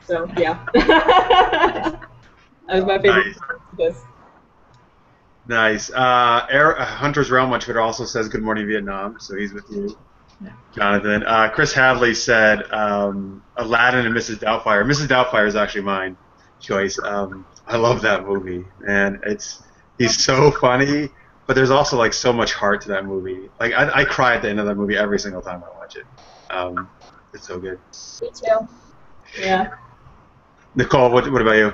So yeah, that was my favorite. Nice. This. Nice. Hunter's Realm on Twitter also says good morning Vietnam, so he's with you, Yeah. Jonathan. Chris Hadley said Aladdin and Mrs. Doubtfire. Mrs. Doubtfire is actually mine choice. I love that movie, and he's so funny, but there's also like so much heart to that movie. Like I cry at the end of that movie every single time I watch it. It's so good. Me too. Yeah. Nicole, what about you?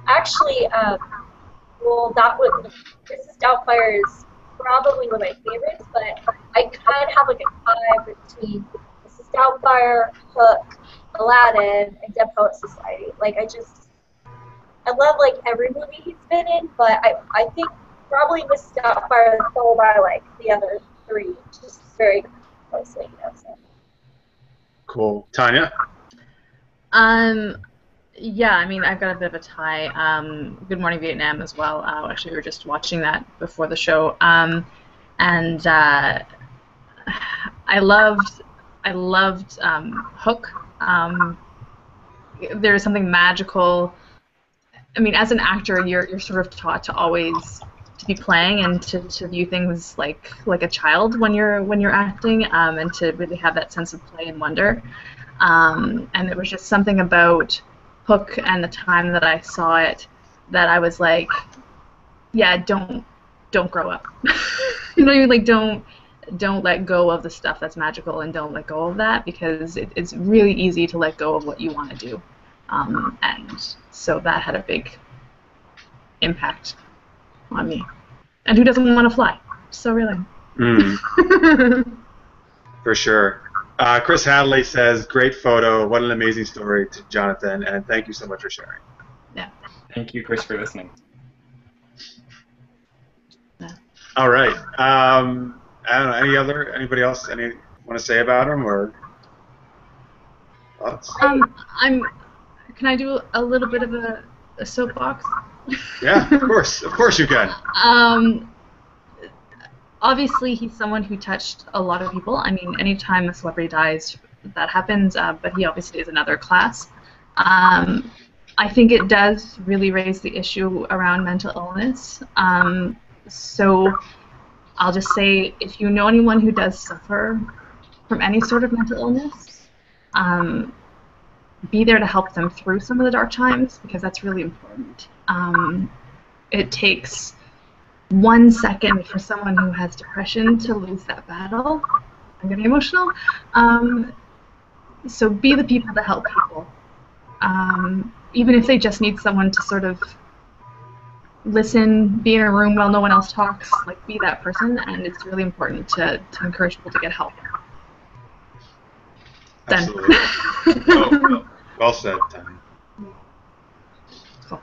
Actually, well, Mrs. Doubtfire is probably one of my favorites, but I kind of have like a tie between Mrs. Doubtfire, Hook, Aladdin, and Dead Poet Society. Like, I love like every movie he's been in, but I think probably Mrs. Doubtfire is followed by like the other three, just very closely, you know. So. Cool. Tanya? Yeah, I mean, I've got a bit of a tie. Good Morning Vietnam as well. Actually, we were just watching that before the show. And I loved Hook. There's something magical. I mean, as an actor, you're sort of taught to always to be playing and to view things like a child when you're acting, and to really have that sense of play and wonder. And there was just something about Hook and the time that I saw it that I was like, yeah, don't grow up. You know, like don't let go of the stuff that's magical, and don't let go of that, because it's really easy to let go of what you want to do. And so that had a big impact on me. And who doesn't want to fly? So really. For sure. Chris Hadley says, great photo, what an amazing story to Jonathan, and thank you so much for sharing. Yeah. Thank you, Chris, for listening. Yeah. All right. I don't know, anybody else want to say about him, or thoughts? Can I do a little bit of a soapbox? Yeah, of course you can. Obviously, he's someone who touched a lot of people. I mean, anytime a celebrity dies, that happens, but he obviously is another class. I think it does really raise the issue around mental illness. So I'll just say, if you know anyone who does suffer from any sort of mental illness, be there to help them through some of the dark times, because that's really important. It takes 1 second for someone who has depression to lose that battle. I'm getting emotional. So be the people to help people. Even if they just need someone to sort of listen, be in a room while no one else talks, like be that person, and it's really important to encourage people to get help. Absolutely. Well said, Tanya. Cool.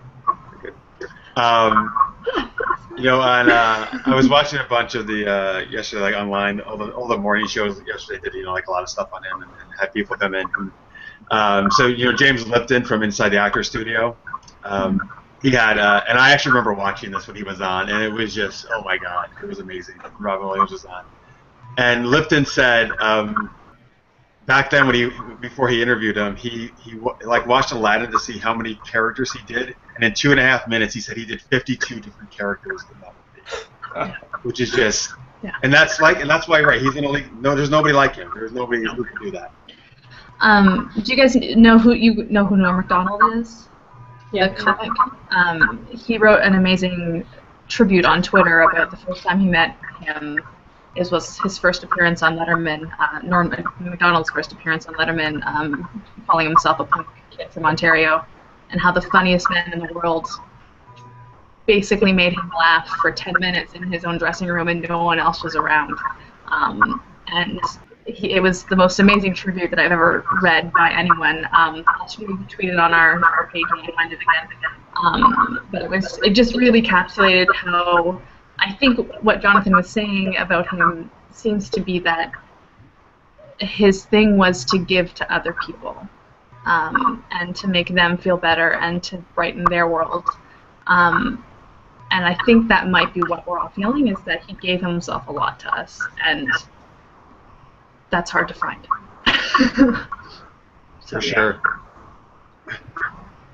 Good. You know, and I was watching a bunch of the yesterday, like online, all the morning shows yesterday did, you know, like a lot of stuff on him, and had people come in. So you know, James Lipton from Inside the Actors Studio, he had, and I actually remember watching this when he was on, and it was just, oh my God, it was amazing. Robin Williams was on, and Lipton said, back then before he interviewed him, he like watched Aladdin to see how many characters he did, and in 2.5 minutes he said he did 52 different characters in that movie, which is just, and that's why, right? He's in a league. No, there's nobody like him. There's nobody who can do that. Do you guys know who Norm Macdonald is? Yeah. The comic. He wrote an amazing tribute on Twitter about the first time he met him. It was his first appearance on Letterman, Norm Macdonald's first appearance on Letterman, calling himself a punk kid from Ontario, and how the funniest man in the world basically made him laugh for 10 minutes in his own dressing room and no one else was around. And it was the most amazing tribute that I've ever read by anyone. I'll tweet it on our page when I find it again. But it just really encapsulated how, I think what Jonathan was saying about him seems to be that his thing was to give to other people, and to make them feel better and to brighten their world. And I think that might be what we're all feeling, is that he gave himself a lot to us, and that's hard to find. For sure.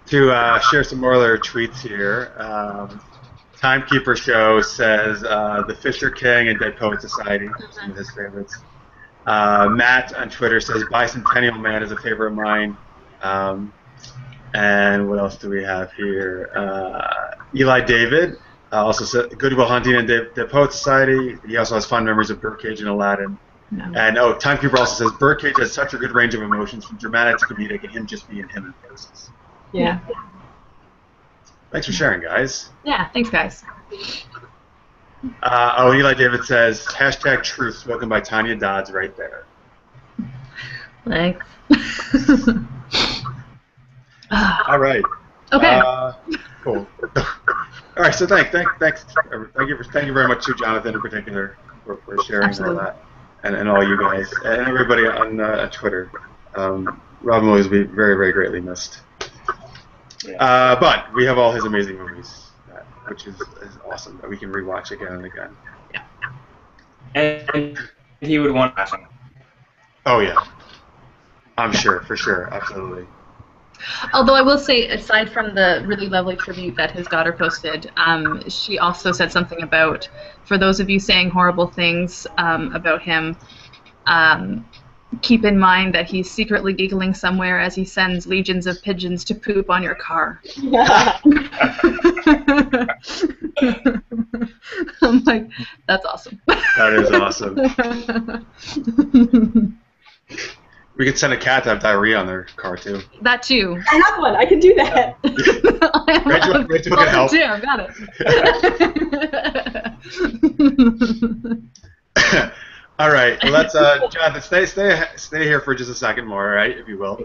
To share some more other tweets here, Timekeeper Show says The Fisher King and Dead Poet Society, some of his favorites. Matt on Twitter says Bicentennial Man is a favorite of mine. And what else do we have here? Eli David also said Good Will Hunting and Dead Poet Society. He also has fond memories of Birdcage and Aladdin. No. And Timekeeper also says Birdcage has such a good range of emotions, from dramatic to comedic, and him just being him in places. Yeah. Thanks for sharing, guys. Yeah, thanks, guys. Eli David says #truth spoken by Tanya Dodds right there. Thanks. All right. Okay. Cool. All right. So thank you very much to Jonathan in particular for sharing Absolutely. all that, and all you guys and everybody on Twitter. Robin will always be very, very greatly missed. Yeah. But we have all his amazing movies, which is awesome that we can rewatch again and again. Yeah. And he would want to. Oh yeah. I'm sure, for sure, absolutely. Although I will say, aside from the really lovely tribute that his daughter posted, she also said something about, for those of you saying horrible things about him, keep in mind that he's secretly giggling somewhere as he sends legions of pigeons to poop on your car. I'm like, that's awesome. That is awesome. We could send a cat to have diarrhea on their car, too. That, too. I have one. I can do that. Rachel can help. Too. I've got it. All right. Well, let's, Jonathan, stay here for just a second more, all right, if you will.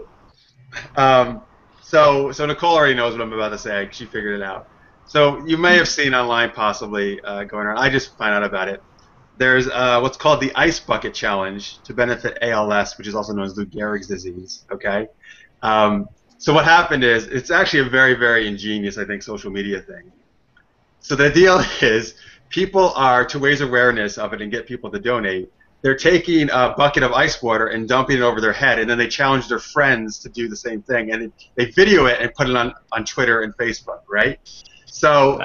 So Nicole already knows what I'm about to say. She figured it out. So you may have seen online, possibly, going around. I just found out about it. There's what's called the Ice Bucket Challenge to benefit ALS, which is also known as Lou Gehrig's disease, okay? So what happened is, it's actually a very, very ingenious, I think, social media thing. So the deal is, people are, to raise awareness of it and get people to donate, they're taking a bucket of ice water and dumping it over their head, and then they challenge their friends to do the same thing, and they video it and put it on Twitter and Facebook, right? So,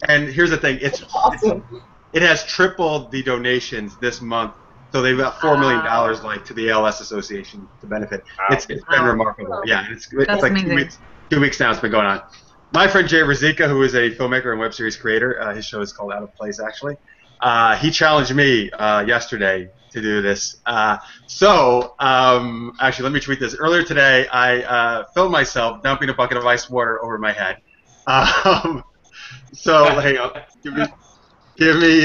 and here's the thing, it's awesome. It has tripled the donations this month, so they've got $4 million like to the ALS Association to benefit. It's been remarkable. Yeah, it's like 2 weeks now. It's been going on. My friend Jay Ruzicka, who is a filmmaker and web series creator, his show is called Out of Place, actually. He challenged me yesterday to do this. Actually, let me tweet this. Earlier today, I filmed myself dumping a bucket of ice water over my head. So hang on. Give me,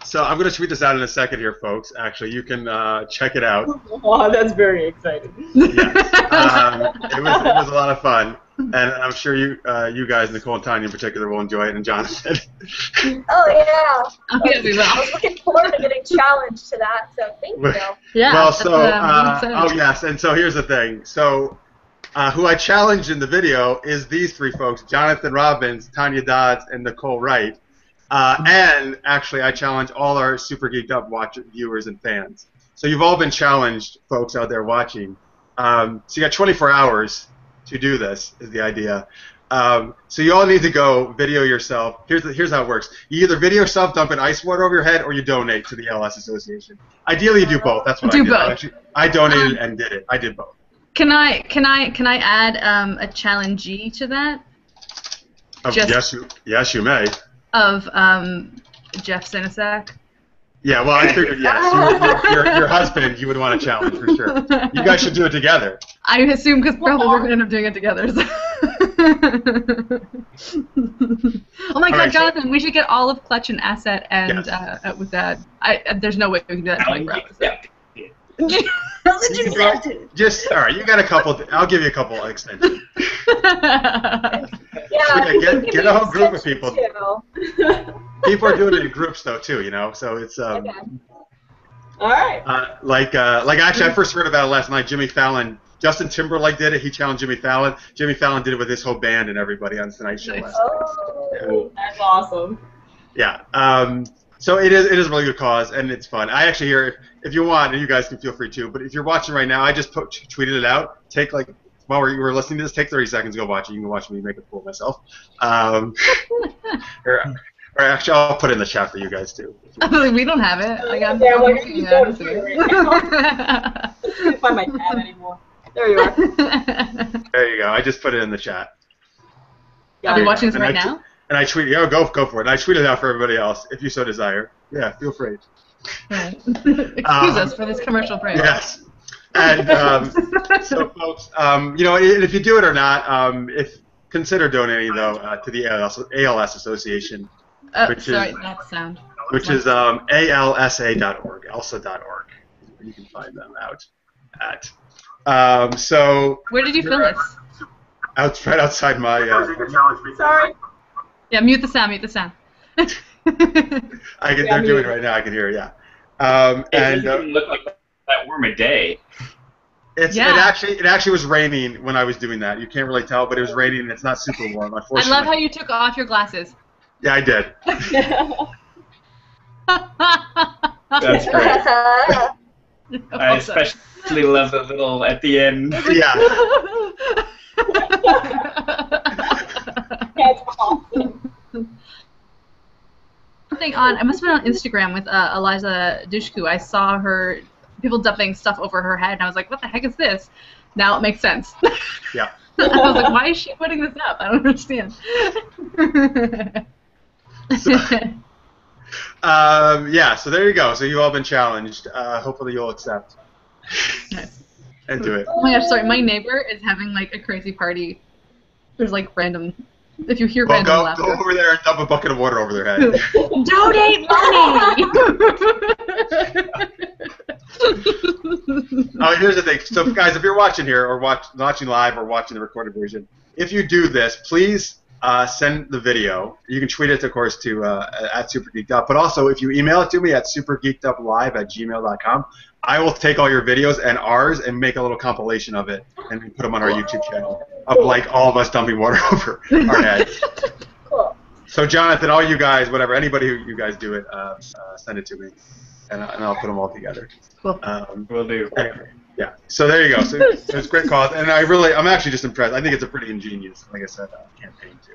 so I'm going to tweet this out in a second here, folks. Actually, you can check it out. Oh, that's very exciting. Yes. It was a lot of fun, and I'm sure you guys, Nicole and Tanya in particular, will enjoy it, and Jonathan. Oh, yeah. Yeah, we will. I was looking forward to getting challenged to that, so thank you. Yeah. Well, so, oh, yes, and so here's the thing. So, who I challenged in the video is these three folks, Jonathan Robbins, Tanya Dodds, and Nicole Wright. And actually, I challenge all our Super Geeked Up viewers and fans. So you've all been challenged, folks out there watching. So you got 24 hours to do this, is the idea. So you all need to go video yourself. Here's how it works. You either video yourself dumping ice water over your head, or you donate to the ALS Association. Ideally, you do both. That's what I did. Both. I donated and did it. I did both. Can I add a challengee to that? Yes, you may. Of Jeff Sinisak. Yeah, well, I figured yes. Your husband, you would want to challenge for sure. You guys should do it together. I assume because probably we're going to end up doing it together. So. Oh my God, Jonathan, we should get all of Clutch and Asset and with that. There's no way we can do that in 24 hours. Just all right. You got a couple. I'll give you a couple extensions. Get a whole group of people. People are doing it in groups though too. So it's okay. All right. Like actually, I first heard about it last night. Jimmy Fallon, Justin Timberlake did it. He challenged Jimmy Fallon. Jimmy Fallon did it with his whole band and everybody on Tonight Show last night. That's awesome. Yeah. So it is a really good cause, and it's fun. I actually hear, if you want, and you guys can feel free to, but if you're watching right now, I just tweeted it out. Take while you were listening to this, take 30 seconds, go watch it. You can watch me make a fool of myself. Or actually, I'll put it in the chat for you guys too. We don't have it. Like, I'm looking at it. I can't find my tab anymore. There you are. There you go. I just put it in the chat. Are we watching this right now? And I tweeted, go for it. And I tweeted it out for everybody else, if you so desire. Yeah, feel free. Right. Excuse us for this commercial break. Yes. And so, folks, if you do it or not, consider donating though to the ALS Association, which is alsa.org, elsa.org. You can find them out at. So. Where did you film this? Right outside my. Sorry. Yeah, mute the sound. They're doing it right now. I can hear it. Yeah. It doesn't look like that warm a day. It actually was raining when I was doing that. You can't really tell, but it was raining and it's not super warm, unfortunately. I love how you took off your glasses. Yeah, I did. That's great. I especially love the little at the end. Yeah. That's awesome. Something on, I must have been on Instagram with Eliza Dushku. I saw her, people dumping stuff over her head, and I was like, what the heck is this? Now it makes sense. Yeah. I was like, why is she putting this up? I don't understand. So there you go. So you've all been challenged. Hopefully you'll accept. Nice. And do it. Oh my gosh, sorry, my neighbor is having like a crazy party. There's like random, if you hear random laughter. Go over there and dump a bucket of water over their head. Donate money! Oh, here's the thing. So, guys, if you're watching here or watching live or watching the recorded version, if you do this, please send the video. You can tweet it, of course, to at supergeekedup. But also, if you email it to me at supergeekeduplive@gmail.com, I will take all your videos and ours and make a little compilation of it and put them on our YouTube channel of like all of us dumping water over our heads. Cool. So, Jonathan, all you guys, whatever, anybody who you guys do it, send it to me, and I'll put them all together. Cool. Will do. Anyway, yeah. So there you go. So it's a great cause, and I'm actually just impressed. I think it's a pretty ingenious, like I said, campaign too.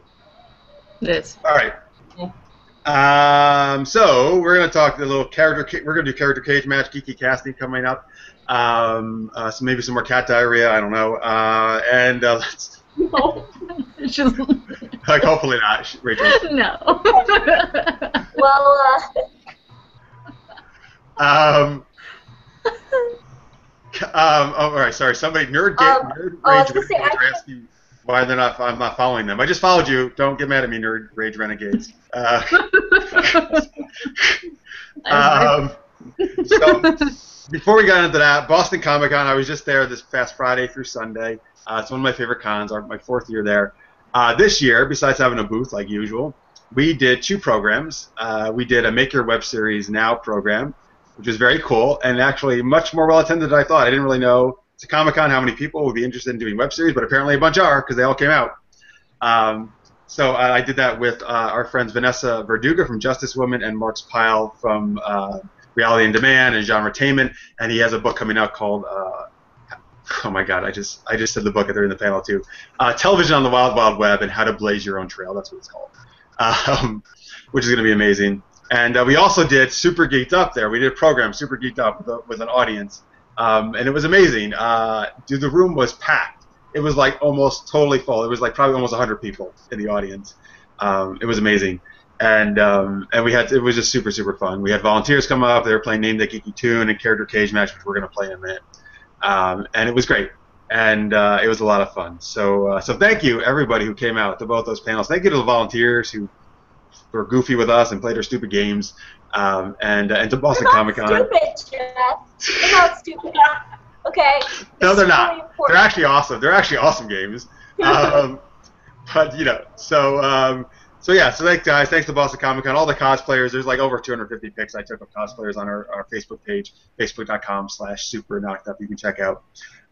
It is. All right. So we're gonna talk a little character. We're gonna do character cage match, geeky casting coming up. So maybe some more cat diarrhea. I don't know. And let's. It's just... Like hopefully not, Rachel. No. Well. All right. Sorry. Somebody nerd rage renegades are asking why I'm not following them. I just followed you. Don't get mad at me, nerd rage renegades. So before we got into that, Boston Comic Con. I was just there this past Friday through Sunday. It's one of my favorite cons. My 4th year there. This year, besides having a booth like usual, we did 2 programs. We did a Make Your Web Series Now program, which was very cool and actually much more well attended than I thought. I didn't really know, it's a Comic-Con, how many people would be interested in doing web series, but apparently a bunch are because they all came out. So I did that with our friends Vanessa Verduga from Justice Woman and Marks Pyle from Reality and Demand and Genretainment, and he has a book coming out called oh my God, I just said the book, they're in the panel too. Television on the Wild Wild Web and How to Blaze Your Own Trail. That's what it's called, which is going to be amazing. And we also did Super Geeked Up there. We did a program, Super Geeked Up, with an audience, and it was amazing. The room was packed. It was like almost totally full. It was like probably almost 100 people in the audience. It was amazing. And it was just super, super fun. We had volunteers come up. They were playing Name That Geeky Tune and Character Cage Match, which we're going to play in a minute. And it was great. And it was a lot of fun. So thank you, everybody who came out to both those panels. Thank you to the volunteers who were goofy with us and played our stupid games. And to Boston Comic Con. Stupid, Jeff. They're not stupid. Okay. No, they're not. Really they're actually awesome. They're actually awesome games. But so yeah. So thanks, guys. Thanks to Boston Comic Con. All the cosplayers. There's like over 250 pics I took of cosplayers on our Facebook page, facebook.com/superknockedup. You can check out.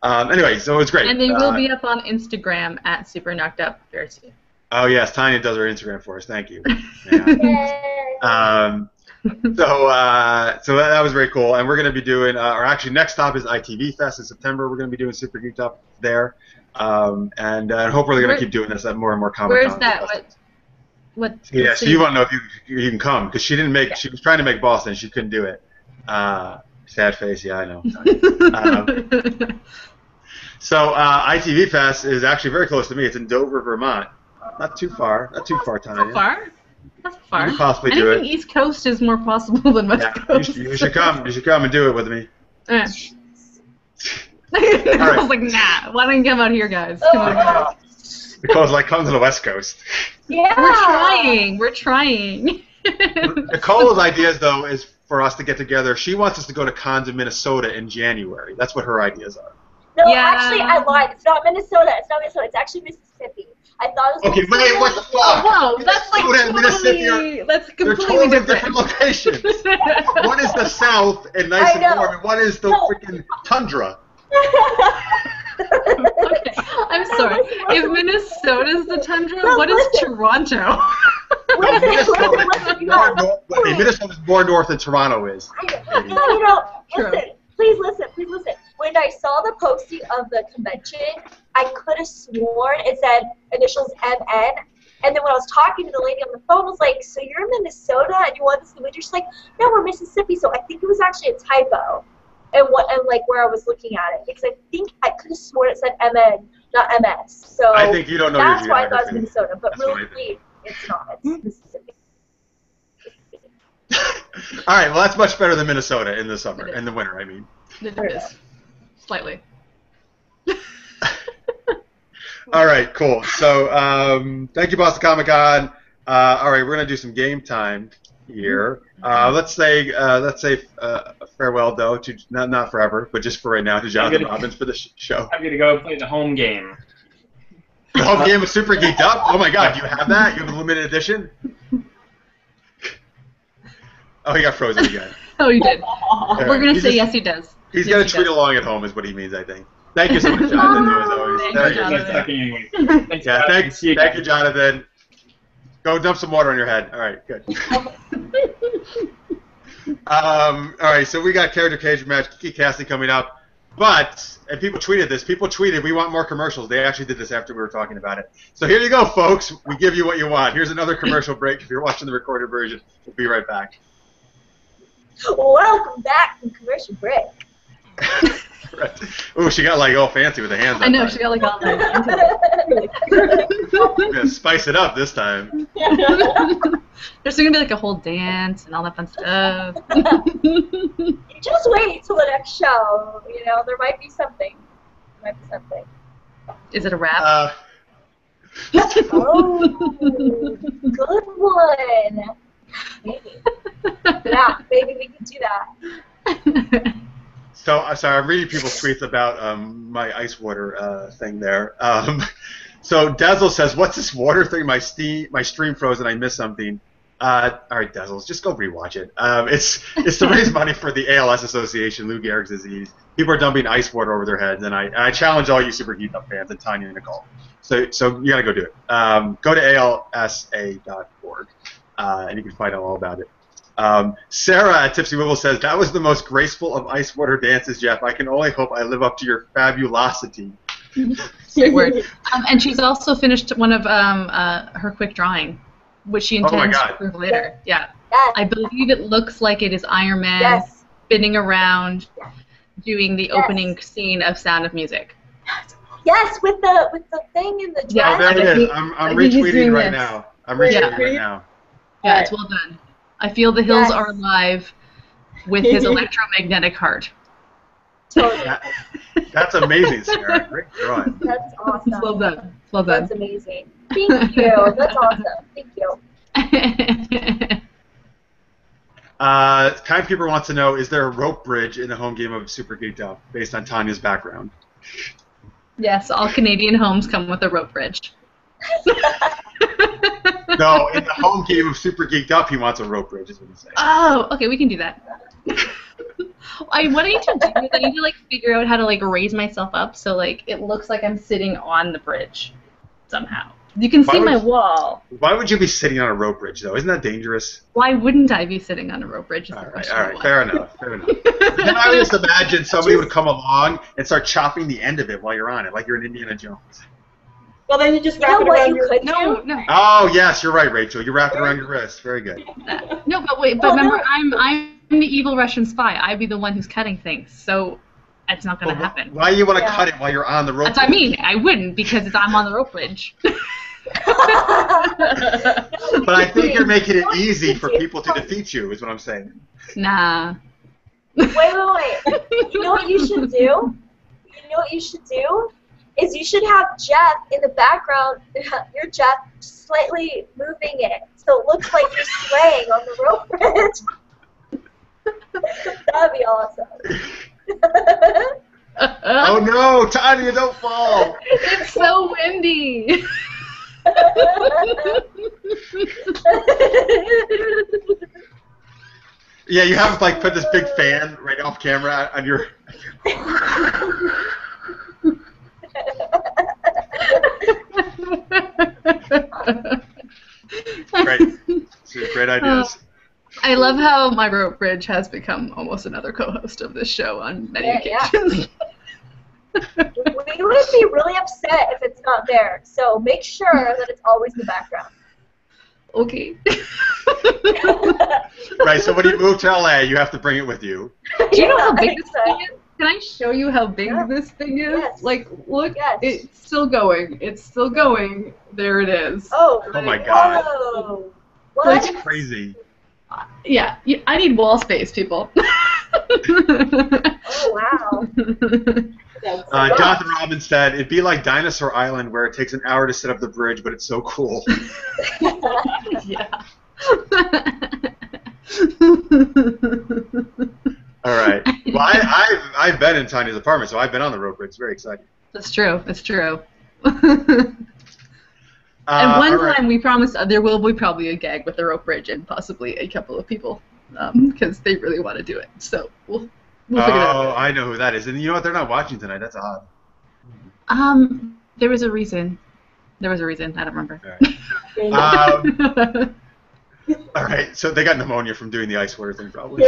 Anyway, so it was great. And they will be up on Instagram at superknockedup very soon. Oh yes, Tanya does our Instagram for us. Thank you. Yeah. So that was very cool, and we're going to be doing, or actually next stop is ITV Fest in September. We're going to be doing Super Geeked Up there, and hopefully we're going to keep doing this at more and more Comic Con. Where's that? What? Yeah, so you want to know if you can come, because she didn't make. Yeah. She was trying to make Boston, she couldn't do it. Sad face, yeah, I know. So ITV Fest is actually very close to me. It's in Dover, Vermont. Not too far, Tanya. Not far. That's far. You can possibly do it. East Coast is more possible than West Coast. You should come. You should come and do it with me. I was like, nah. Why don't you come out here, guys? Come on. Because come to the West Coast. Yeah. We're trying. Nicole's ideas, though, is for us to get together. She wants us to go to cons in Minnesota in January. That's what her ideas are. No, actually, I lied. It's not Minnesota. It's actually Mississippi. I thought it was Okay, wait, what the fuck? Whoa, that's like that's completely different locations. One is the South and nice and warm, and one is the freaking tundra. Okay, I'm sorry. If Minnesota's the tundra, what is Toronto? Minnesota's more north than Toronto is. Listen. Please listen. When I saw the posting of the convention, I could have sworn it said initials MN. And then when I was talking to the lady on the phone, I was like, so you're in Minnesota and you want this convention? She's like, no, we're Mississippi. So I think it was actually a typo. And where I was looking at it. Because I could have sworn it said MN, not MS. So I think you don't know that's your why I thought it was Minnesota. But really, it's not. It's Mississippi. All right, well, that's much better than Minnesota in the summer, in the winter, I mean. It is. Slightly. All right, cool. So, thank you, Boston Comic Con. All right, we're gonna do some game time here. Let's say farewell, though, to not forever, but just for right now, to Jonathan Robbins for the show. I'm gonna go play the home game. The home game was Super Geeked Up. Oh my God, do you have that? You have a limited edition. Oh, he got frozen again. Oh, he did. We're going to say yes, he does. He's going to tweet along at home is what he means, I think. Thank you so much, Jonathan, as always. Thank you, Jonathan. Thank you, Jonathan. Go dump some water on your head. All right, good. All right, so we got Character Cage match, Kiki casting coming up. But, and people tweeted, we want more commercials. They actually did this after we were talking about it. So here you go, folks. We give you what you want. Here's another commercial break. If you're watching the recorded version, we'll be right back. Welcome back from commercial break. Right. Oh, she got all fancy with the hands up. I know, she got all that. We're going to spice it up this time. There's going to be a whole dance and all that fun stuff. Just wait till the next show. There might be something. Is it a rap? Oh, good one. Maybe. Yeah, maybe we can do that. So, sorry, I'm reading people's tweets about my ice water thing there. So Dazzle says, "What's this water thing? My stream froze and I missed something." All right, Dazzles, just go rewatch it. It's to raise money for the ALS Association, Lou Gehrig's disease. People are dumping ice water over their heads, and I challenge all you Super Geeked Up fans and Tanya and Nicole. So you gotta go do it. Go to alsa.org. And you can find out all about it. Sarah at Tipsy Wibble says, "That was the most graceful of ice water dances, Jeff. I can only hope I live up to your fabulosity." Great word. And she's also finished one of her quick drawing, which she intends to prove later. Yeah. Yes. I believe it looks like it is Iron Man spinning around, doing the opening scene of Sound of Music. Yes, with the thing in the dress. Yeah, there it is. I'm retweeting right now. Yeah, it's well done. I feel the hills are alive with his electromagnetic heart. Totally. That's amazing, Sarah. Great drawing. That's awesome. It's well done. It's well done. That's amazing. Thank you. That's awesome. Thank you. Timekeeper wants to know, is there a rope bridge in the home game of Super Geeked Up based on Tanya's background? Yes, all Canadian homes come with a rope bridge. No, in the home game of Super Geeked Up, he wants a rope bridge, is what he's saying. Oh, okay, we can do that. What I need to do is I need to figure out how to raise myself up so it looks like I'm sitting on the bridge somehow. You can see my wall. Why would you be sitting on a rope bridge, though? Isn't that dangerous? Why wouldn't I be sitting on a rope bridge? All right, fair enough. Then I would just imagine somebody would come along and start chopping the end of it while you're on it, like you're in Indiana Jones. Well, then you just wrap it around your... No. Oh, yes, you're right, Rachel. You wrap it around your wrist. Very good. No, but wait, remember, I'm the evil Russian spy. I'd be the one who's cutting things, so it's not going to happen. Why do you want to cut it while you're on the rope bridge? That's what I mean. I wouldn't, because I'm on the rope bridge. But I think you're making it easy for people to defeat you, is what I'm saying. Nah. Wait. You know what you should do? Is you should have Jeff in the background, your Jeff slightly moving it so it looks like you're swaying on the rope bridge. That'd be awesome. Oh no, Tanya, don't fall! It's so windy. Yeah, you have like put this big fan right off camera on your. Great ideas. I love how my rope bridge has become almost another co-host of this show on many occasions. We would be really upset if it's not there, so make sure that it's always in the background. Okay. Right, so when you move to LA, you have to bring it with you. Do you know how big this thing is? Can I show you how big this thing is? Yes. Like, look, Yes. it's still going. It's still going. There it is. Oh my God. Whoa. That's What? crazy. Yeah, I need wall space, people. Oh, wow. Jonathan Robbins said, it'd be like Dinosaur Island where it takes an hour to set up the bridge, but it's so cool. Yeah. All right. Well, I've been in Tanya's apartment, so I've been on the rope bridge. It's very exciting. That's true. That's true. And one time we promised there will be probably a gag with the rope bridge and possibly a couple of people because they really want to do it. So we'll figure that out. Oh, I know who that is. And you know what? They're not watching tonight. That's odd. There was a reason. I don't remember. All right. All right. So they got pneumonia from doing the ice water thing, probably.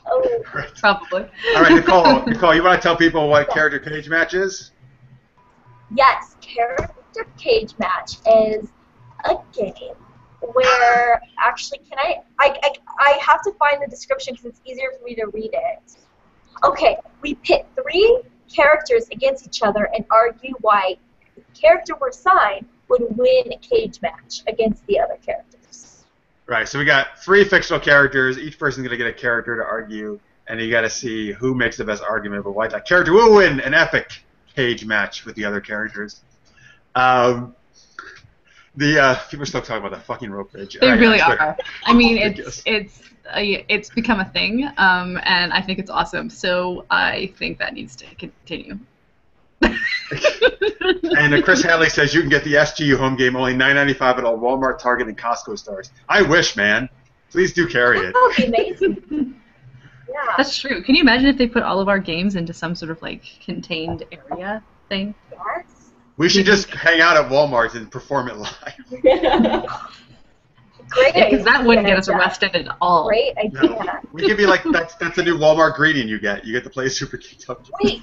Oh. Right. Probably. All right, Nicole, you want to tell people what character cage match is? Yes, character cage match is a game where actually I have to find the description because it's easier for me to read it. Okay, we pit 3 characters against each other and argue why the character we're assigned would win a cage match against the other characters. Right, so we got 3 fictional characters. Each person's going to get a character to argue, and you got to see who makes the best argument about why that character will win an epic cage match with the other characters. People are still talking about that fucking rope bridge. They really are. I mean, it's become a thing, and I think it's awesome. So I think that needs to continue. And Chris Hadley says you can get the SGU home game only $9.95 at all Walmart, Target, and Costco stores. I wish, man. Please do carry it. That would be amazing. Yeah. That's true. Can you imagine if they put all of our games into some sort of like contained area thing? Yes. We should just hang out at Walmart and perform it live. Great Yeah, because that idea, wouldn't get us Jeff. arrested at all. Great idea. No. We could be like, that's the new Walmart greeting you get. You get to play Super Geeked Up. Wait,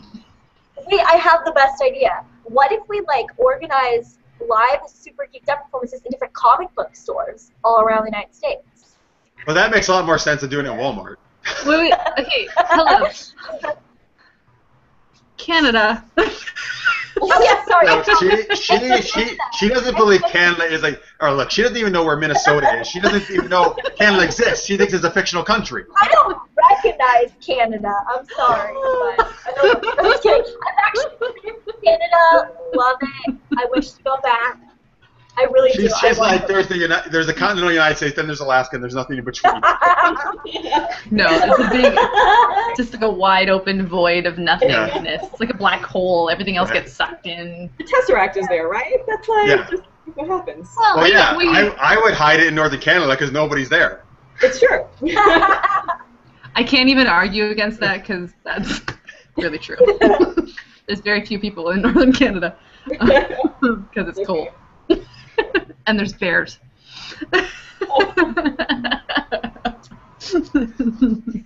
I have the best idea. What if we organize live Super Geeked Up performances in different comic book stores all around the United States? Well, that makes a lot more sense than doing it at Walmart. Wait, okay, hello. Canada. Oh yeah, sorry. No, she doesn't believe Canada is look, she doesn't even know where Minnesota is. She doesn't even know Canada exists. She thinks it's a fictional country. I don't recognize Canada. I'm sorry, but I'm just kidding. I've actually been to Canada. Love it. I wish to go back. I really do. She's like, there's the continental United States, then there's Alaska, and there's nothing in between. No, it's a big, just like a wide open void of nothingness. It's like a black hole. Everything else gets sucked in. The Tesseract is there, right? That's just what happens. Well, yeah, I would hide it in northern Canada because nobody's there. It's true. I can't even argue against that because that's really true. There's very few people in northern Canada because it's cold. And there's bears.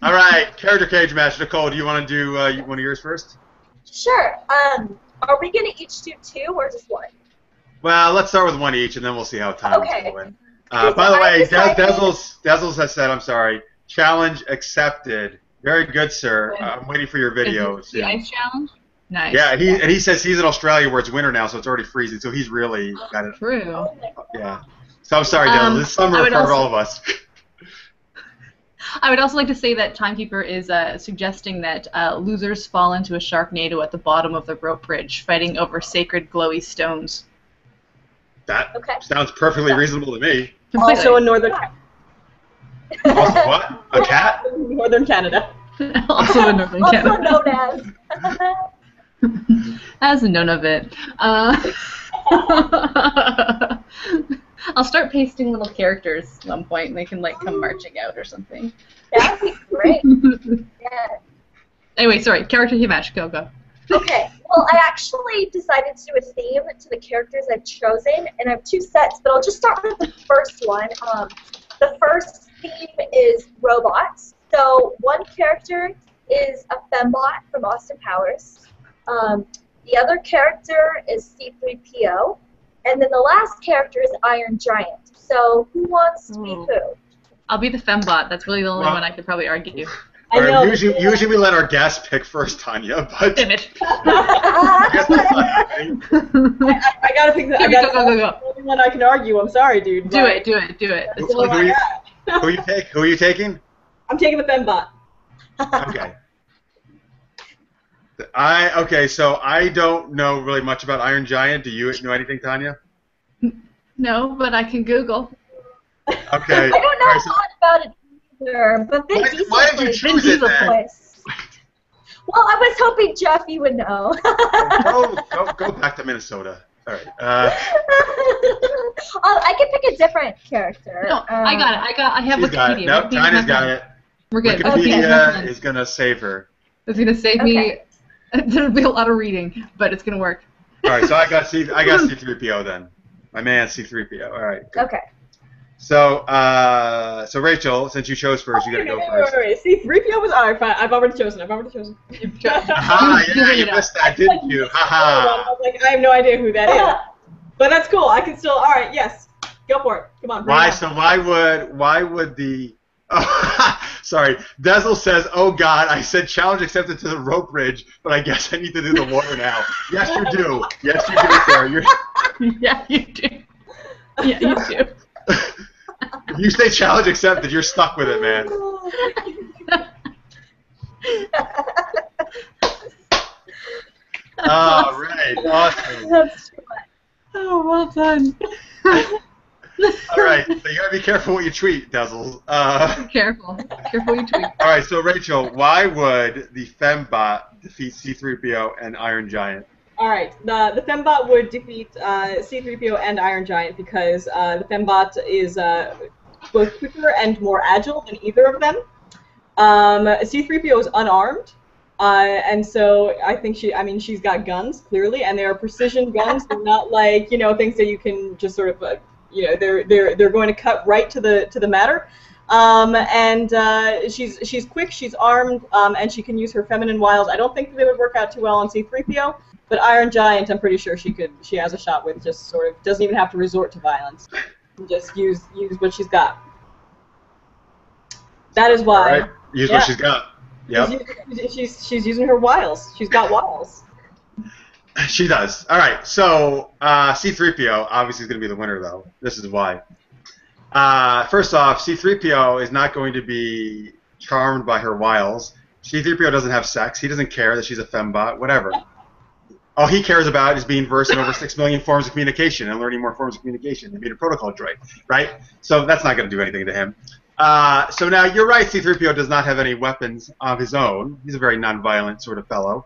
All right, character cage match. Nicole, do you want to do one of yours first? Sure. Are we gonna each do 2 or just 1? Well, let's start with one each, and then we'll see how time's Okay. going. By the way, Dazzles has said, I'm sorry, challenge accepted. Very good, sir. I'm waiting for your video. Is it the ice challenge? Nice. Yeah, he says he's in Australia where it's winter now, so it's already freezing. So he's really got it. True. Yeah. So I'm sorry, Dazzles. This summer for all of us. I would also like to say that Timekeeper is suggesting that losers fall into a sharknado at the bottom of the rope bridge, fighting over sacred glowy stones. That sounds perfectly reasonable to me. Also in Northern Canada. Also what? A cat? Northern Canada. Also in Northern Canada. Also known as known of it. I'll start pasting little characters at some point, and they can like come marching out or something. That'd be great. Yeah. Anyway, sorry. Character match. Go. Okay. Well, I actually decided to do a theme to the characters I've chosen, and I have 2 sets, but I'll just start with the first one. The first theme is robots. So one character is a fembot from Austin Powers. The other character is C-3PO. And then the last character is Iron Giant. So who wants to be who? I'll be the fembot. That's really the only one I could probably argue. I know. Usually we let our guests pick first, Tanya, but Damn it. I guess that's not happening. I gotta pick the only one I can argue. I'm sorry, dude. Do it. It's Who are you taking? I'm taking the fembot. Okay. So I don't know really much about Iron Giant. Do you know anything, Tanya? No, but I can Google. Okay. I don't know a lot about it either, but Vin Diesel why did you choose it then? Well, I was hoping Jeff, you would know. Go back to Minnesota. All right. I can pick a different character. No, I got it. I have Wikipedia. Nope, Tanya's got it. We're good. Wikipedia is gonna save her. It's gonna save me. There'll be a lot of reading, but it's gonna work. All right, so I got C-3PO then. My man C-3PO. All right. Good. Okay. So Rachel, since you chose first, you gotta go first. Wait. C-3PO was alright. Fine. I've already chosen. You missed that, didn't you? I was like, I have no idea who that is. But that's cool. I can still. All right. Yes. Go for it. Come on. Why? So why would the? Oh, sorry. Dazzle says, "Oh God, I said challenge accepted to the rope bridge, but I guess I need to do the water now." Yes, you do. Yes, you do, sir. Yeah, you do. Yeah, you do. If you say challenge accepted, you're stuck with it, man. All right. Awesome. Oh, well done. All right, so you gotta be careful what you tweet, Dazzles. Careful what you tweet. All right, so Rachel, why would the fembot defeat C-3PO and Iron Giant? All right, the fembot would defeat C-3PO and Iron Giant because the fembot is both quicker and more agile than either of them. C-3PO is unarmed, and so I think she's got guns clearly, and they are precision guns. They're not like things that you can just sort of they're going to cut right to the matter. And she's quick, she's armed, and she can use her feminine wiles. I don't think that they would work out too well on C-3PO, but Iron Giant, I'm pretty sure she has a shot with. Just sort of doesn't even have to resort to violence. Just use what she's got. That is why. All right. Use what she's got. Yep. She's using her wiles. She's got wiles. She does. All right. So C-3PO obviously is going to be the winner, though. This is why. First off, C-3PO is not going to be charmed by her wiles. C-3PO doesn't have sex. He doesn't care that she's a fembot. Whatever. All he cares about is being versed in over 6 million forms of communication and learning more forms of communication and being a protocol droid, right? So that's not going to do anything to him. So now you're right. C-3PO does not have any weapons of his own. He's a very non-violent sort of fellow.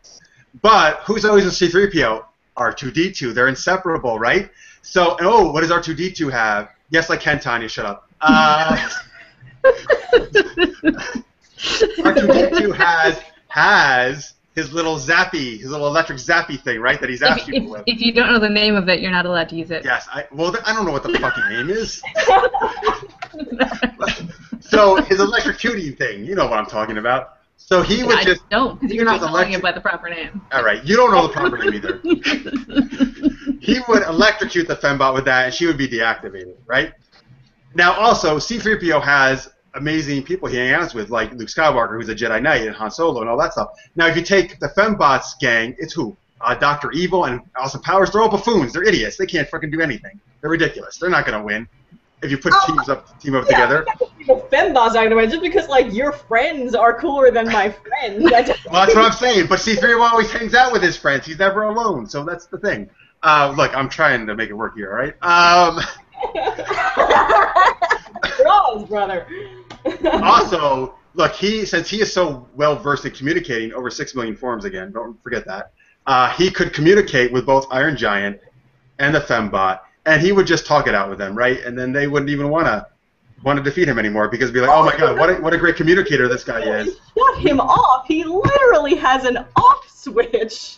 But who's always with C-3PO? R2-D2. They're inseparable, right? So, what does R2-D2 have? Yes, I can, Tanya. Shut up. R2-D2 has his little zappy, his little electric zappy thing, right? That he's asking people with. If you don't know the name of it, you're not allowed to use it. Yes, I don't know what the fucking name is. So his electrocuting thing, you know what I'm talking about. So he would just... I don't, because you're not calling it by the proper name. All right, you don't know the proper name either. He would electrocute the fembot with that, and she would be deactivated, right? Now, also, C-3PO has amazing people he hangs out with, like Luke Skywalker, who's a Jedi Knight, and Han Solo, and all that stuff. Now, if you take the fembot's gang, it's who? Dr. Evil and Austin Powers. They're all buffoons. They're idiots. They can't fucking do anything. They're ridiculous. They're not going to win if you put team up together. The fembots are going to win just because, like, your friends are cooler than my friends. Well, that's what I'm saying. But C-3PO always hangs out with his friends. He's never alone. So that's the thing. Look, I'm trying to make it work here, all right? Bros, brother. Also, look, since he is so well versed in communicating over 6 million forms again, don't forget that, he could communicate with both Iron Giant and the fembot, and he would just talk it out with them, right? And then they wouldn't even want to defeat him anymore because it'd be like, oh my god, what a great communicator this guy is. Shut him off. He literally has an off switch.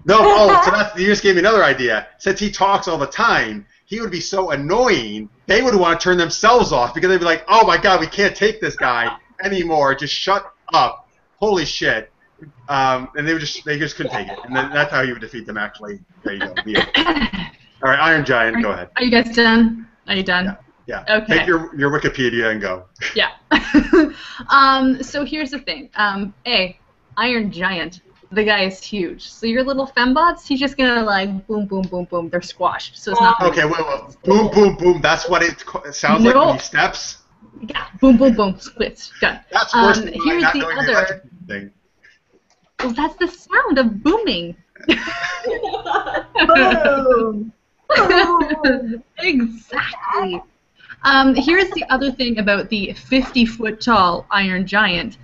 No, so you just gave me another idea. Since he talks all the time, he would be so annoying, they would want to turn themselves off because they'd be like, oh my god, we can't take this guy anymore. Just shut up. Holy shit. And they just couldn't take it. And then that's how you would defeat them, actually. There you go. All right, Iron Giant, go ahead. Are you guys done? Are you done? Yeah. Okay. Take your Wikipedia and go. Yeah. So here's the thing. Iron Giant. The guy is huge. So your little fembots, he's just gonna like boom, boom, boom, boom. They're squashed. So it's not. Okay, wait. Boom, boom, boom. That's what it sounds like when he steps. Yeah. Boom, boom, boom. Splits. Done. That's worse than here's not the knowing other. the electric thing. Well, that's the sound of booming. Boom. Exactly. Here's the other thing about the 50-foot tall Iron Giant.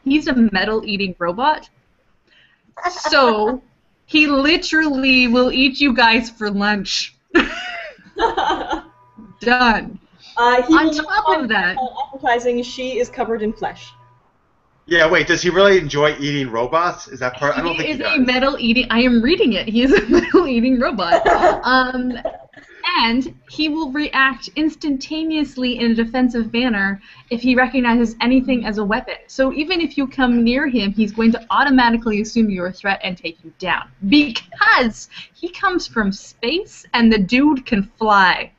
He's a metal-eating robot. So he literally will eat you guys for lunch. Done. On top of that, advertising, she is covered in flesh. Yeah, wait, does he really enjoy eating robots? Is that part? I don't think he does. He is a metal-eating... I am reading it. He is a metal-eating robot. And he will react instantaneously in a defensive manner if he recognizes anything as a weapon. So even if you come near him, he's going to automatically assume you're a threat and take you down. Because he comes from space and the dude can fly.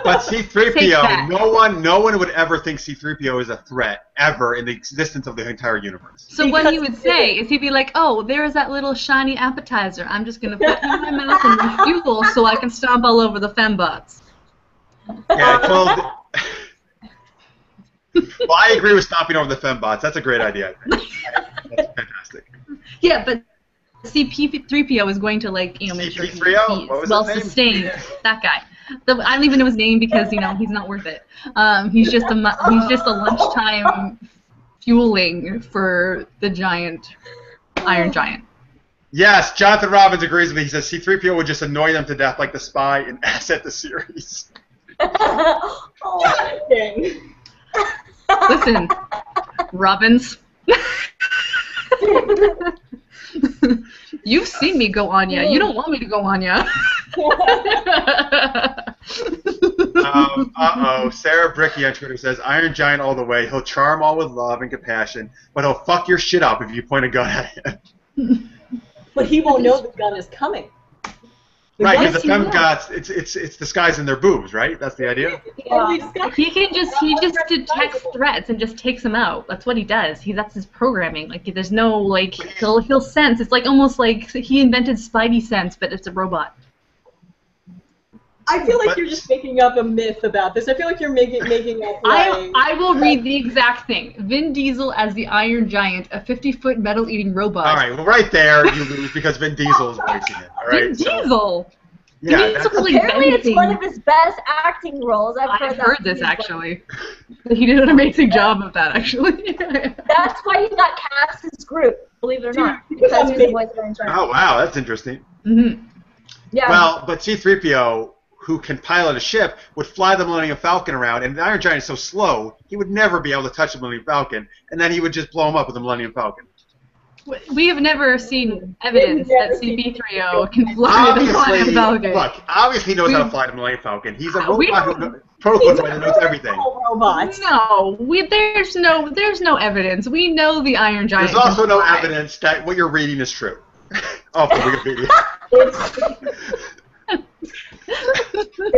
But C-3PO, no one would ever think C-3PO is a threat, ever, in the existence of the entire universe. So what he would say is he'd be like, oh, there's that little shiny appetizer. I'm just going to put it in my mouth and refuel so I can stomp all over the fembots. Yeah, well, I agree with stomping over the fembots. That's a great idea, I think. That's fantastic. Yeah, but C-3PO is going to, like, make sure he's well sustained. That guy. I don't even know his name because he's not worth it. He's just a lunchtime fueling for the Iron Giant. Yes, Jonathan Robbins agrees with me. He says C-3PO would just annoy them to death like the spy in Asset the series. Listen, Robbins. You've seen me go on ya. You don't want me to go on ya. Sarah Bricky on Twitter says, Iron Giant all the way. He'll charm all with love and compassion, but he'll fuck your shit up if you point a gun at him. But he won't know the gun is coming. Right, because the femgods, it's disguising their boobs, right? That's the idea? Yeah. He just detects threats and just takes them out. That's what he does. That's his programming. Like, there's no, like, he'll sense. It's like almost like he invented Spidey sense, but it's a robot. I feel like you're just making up a myth about this. I feel like you're making up, like... I will read the exact thing. Vin Diesel as the Iron Giant, a 50-foot metal-eating robot. All right, well, right there you lose because Vin Diesel is voicing it. All right, Vin Diesel? Yeah, apparently it's one of his best acting roles. I've heard this, actually. He did an amazing job of that, actually. That's why he got cast as Groot, believe it or not. Because he was the voice of Iron Giant. Oh, wow, that's interesting. Mm-hmm. Yeah. Well, but C-3PO, who can pilot a ship, would fly the Millennium Falcon around, and the Iron Giant is so slow, he would never be able to touch the Millennium Falcon, and then he would just blow him up with the Millennium Falcon. We have never seen evidence that CP3O can fly the Millennium Falcon. Look, obviously he knows how to fly the Millennium Falcon. He's a We robot don't- protocol that knows everything. Robots. No, there's no evidence. We know the Iron Giant. There's also can no fly. evidence that what you're reading is true. Oh, for Wikipedia.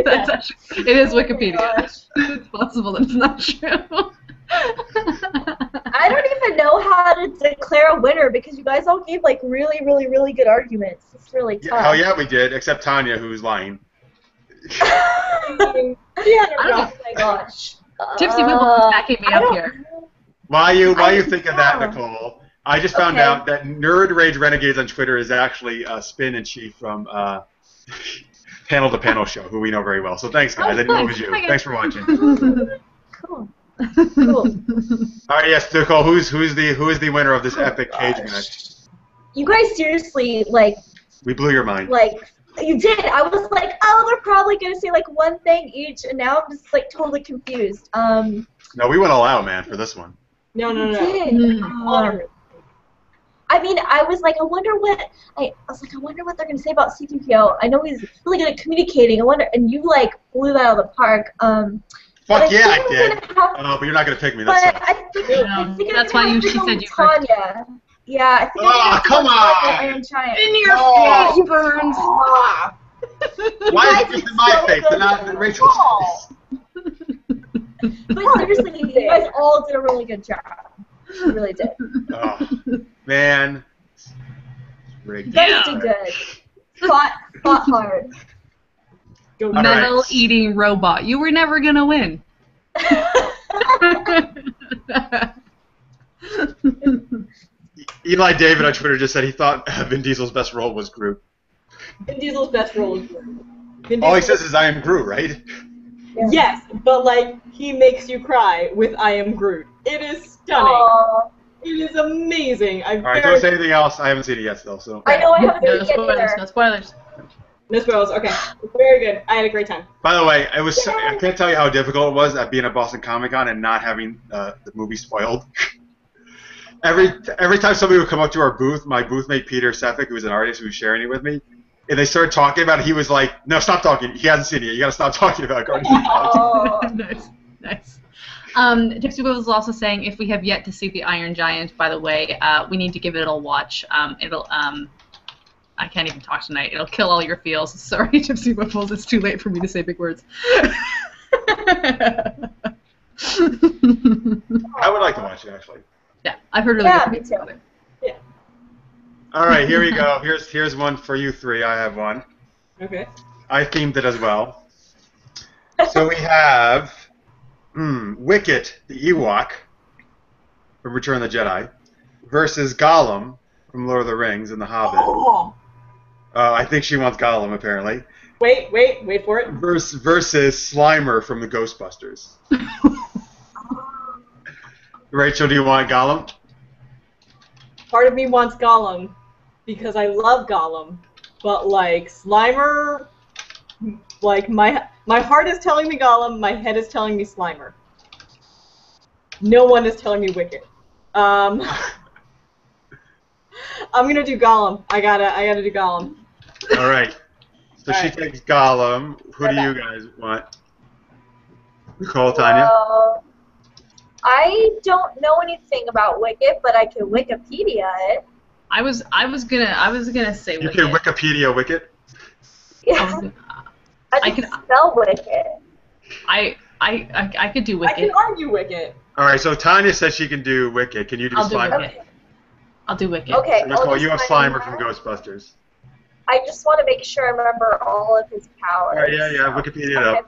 That's actually, it is Wikipedia. It's possible that it's not true. I don't even know how to declare a winner because you guys all gave like really, really, really good arguments. It's really tough. Hell yeah, we did, except Tanya, who's lying. Yeah, Oh my gosh. Tipsy Wibble is backing me I up don't here. know. Why you I think of that, know. Nicole? I just found Okay. out that Nerd Rage Renegades on Twitter is actually Spin and Chief from Panel to Panel Show, who we know very well. So thanks, guys. I didn't know it was you. Okay. Thanks for watching. Cool. Cool. All right, yes, Nicole. Who is the winner of this epic cage match? You guys seriously We blew your mind. you did. I was like, oh, they're probably gonna say like one thing each, and now I'm just like totally confused. No, we went all out, man, for this one. No. Did. Honor. I mean, I was like, I wonder what they're gonna say about C3PO. I know he's really good at communicating. I wonder, and you like blew that out of the park. Fuck But yeah, I think did. I'm gonna have- Oh, but you're not gonna pick me. But That sucks. I think, No, that's why I'm gonna she have to said go you with Tanya. Yeah, I think I'm gonna have to come go with Tanya, on! Iron Giant. In your No. face, Burns. Why is guys it just did in my so face good. and not in Rachel's Oh. face? But seriously, you guys all did a really good job. You really did. Oh, man. Rigged. You guys did good. Fought hard. Go All right. Metal-eating robot. You were never gonna win. Eli David on Twitter just said he thought Vin Diesel's best role was Groot. Vin Diesel's best role is Groot. Vin All he Diesel- says is "I am Groot," right? Yes, but like he makes you cry with "I am Groot." It is stunning. Aw. It is amazing. All right, don't say anything else. I haven't seen it yet, still. So. I know I haven't No seen it yet spoilers. either. No spoilers. No spoilers. Okay, very good. I had a great time. By the way, it was. I can't tell you how difficult it was at being at Boston Comic Con and not having the movie spoiled. Every time somebody would come up to our booth, my booth mate Peter Sefik, who was an artist who was sharing it with me, and they started talking about it, he was like, "No, stop talking. He hasn't seen it yet. You got to stop talking about Guardians of the Galaxy." Oh. Nice. Tipsy Wibble is also saying if we have yet to see the Iron Giant, by the way, we need to give it a watch. It'll I can't even talk tonight. It'll kill all your feels. Sorry, Tipsy Wibbles. It's too late for me to say big words. I would like to watch it actually. Yeah, I've heard really Yeah, good me things too. about it. All right, here we go. Here's one for you three. I have one. Okay. I themed it as well. So we have Wicket, the Ewok from Return of the Jedi, versus Gollum from Lord of the Rings and The Hobbit. Oh. I think she wants Gollum, apparently. Wait for it. Versus Slimer from the Ghostbusters. Rachel, do you want Gollum? Part of me wants Gollum because I love Gollum, but like Slimer, like my heart is telling me Gollum, my head is telling me Slimer. No one is telling me Wicket. I'm gonna do Gollum. I gotta do Gollum. All right. So All she right. takes Gollum. Who do you guys want? Nicole, Tanya? Well, I don't know anything about Wicket, but I can Wikipedia it. I was gonna say You Wicket. can Wikipedia Wicket. I I can- can spell Wicket. I could do I can Wicket. argue Wicket. All right, so Tanya says she can do Wicket. Can you do I'll do Slimer? Wicket. I'll do Wicket. Okay. So Nicole, I'll you have just Slimer find from out. Ghostbusters. I just want to make sure I remember all of his powers. All right, yeah, Wikipedia it Okay. up.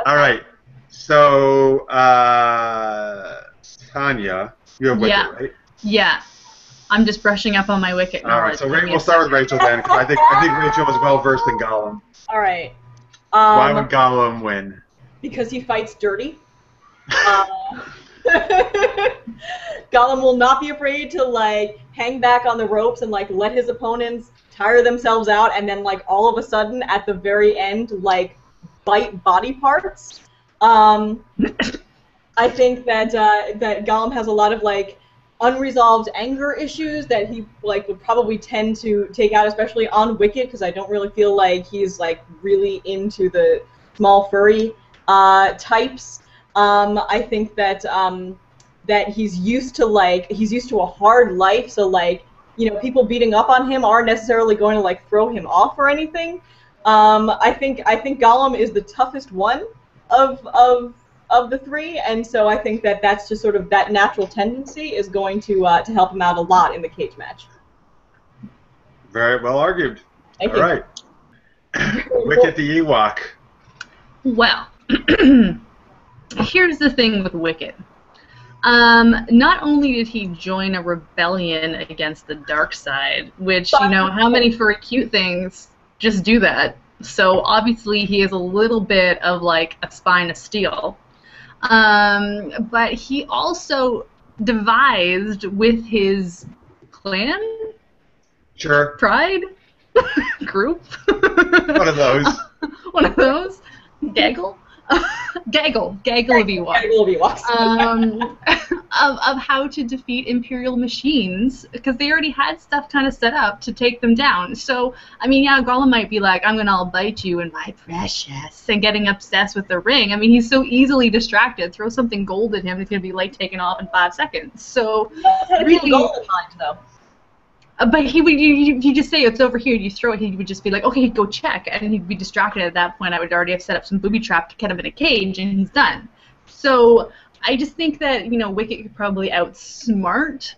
All right, so Tanya, you have Wicket, Yeah. right? Yeah. I'm just brushing up on my Wicket All knowledge. right, so Give me a we'll start with second. Rachel then, because I think Rachel is well versed in Gollum. All right. Why would Gollum win? Because he fights dirty. Gollum will not be afraid to like hang back on the ropes and like let his opponents tire themselves out, and then like all of a sudden at the very end like bite body parts. I think that that Gollum has a lot of like unresolved anger issues that he like would probably tend to take out, especially on Wicket, because I don't really feel like he's like really into the small furry types. I think that that he's used to a hard life, so like, you know, people beating up on him aren't necessarily going to like throw him off or anything. I think Gollum is the toughest one of the three, and so I think that that's just sort of that natural tendency is going to help him out a lot in the cage match. Very well argued. Thank All you. right. Wicket the Ewok. Well, here's the thing with Wicket. Not only did he join a rebellion against the dark side, which, you know, how many furry cute things just do that? So obviously he is a little bit of like a spine of steel. But he also devised with his clan? Sure. Pride? Group? One of those. One of those? Gaggle? Gaggle of Ewoks. Gaggle of Ewoks. Of how to defeat Imperial machines, because they already had stuff kind of set up to take them down. So, I mean, yeah, Gollum might be like, I'm gonna all bite you and my precious, and getting obsessed with the ring. I mean, he's so easily distracted. Throw something gold at him, he's gonna be like taken off in 5 seconds. So, really, gold in mind, though. but he would, you just say it's over here, you throw it, he would just be like, okay, go check, and he'd be distracted at that point. I would already have set up some booby trap to get him in a cage, and he's done. So I just think that, you know, Wicket could probably outsmart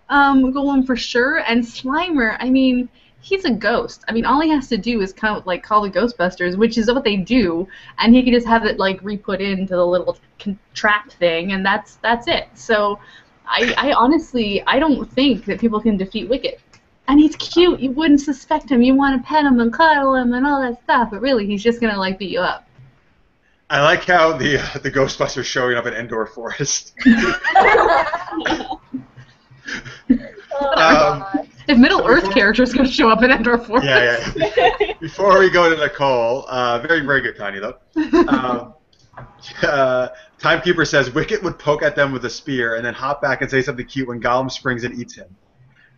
Golem for sure, and Slimer, I mean, he's a ghost. I mean, all he has to do is kind of like call the Ghostbusters, which is what they do, and he can just have it like re-put into the little trap thing, and that's it. So I honestly, I don't think that people can defeat Wicket. And he's cute. You wouldn't suspect him. You want to pet him and cuddle him and all that stuff, but really, he's just gonna like beat you up. I like how the Ghostbusters showing up in Endor Forest. If Middle Earth characters gonna show up in Endor Forest. Yeah. Before we go to Nicole, very, very good, Connie, though. Timekeeper says Wicket would poke at them with a spear and then hop back and say something cute when Gollum springs and eats him.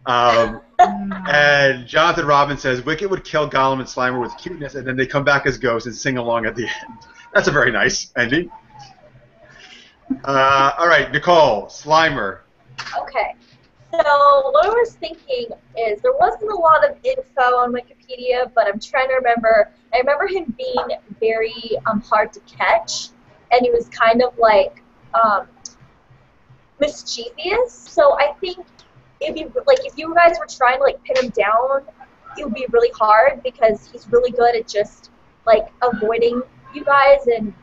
And Jonathan Robbins says Wicket would kill Gollum and Slimer with cuteness, and then they come back as ghosts and sing along at the end. That's a very nice ending. All right, Nicole, Slimer. Okay. So what I was thinking is there wasn't a lot of info on Wikipedia, but I'm trying to remember. I remember him being very hard to catch, and he was kind of like mischievous. So I think it'd be like if you guys were trying to like pin him down, it would be really hard because he's really good at just like avoiding you guys, and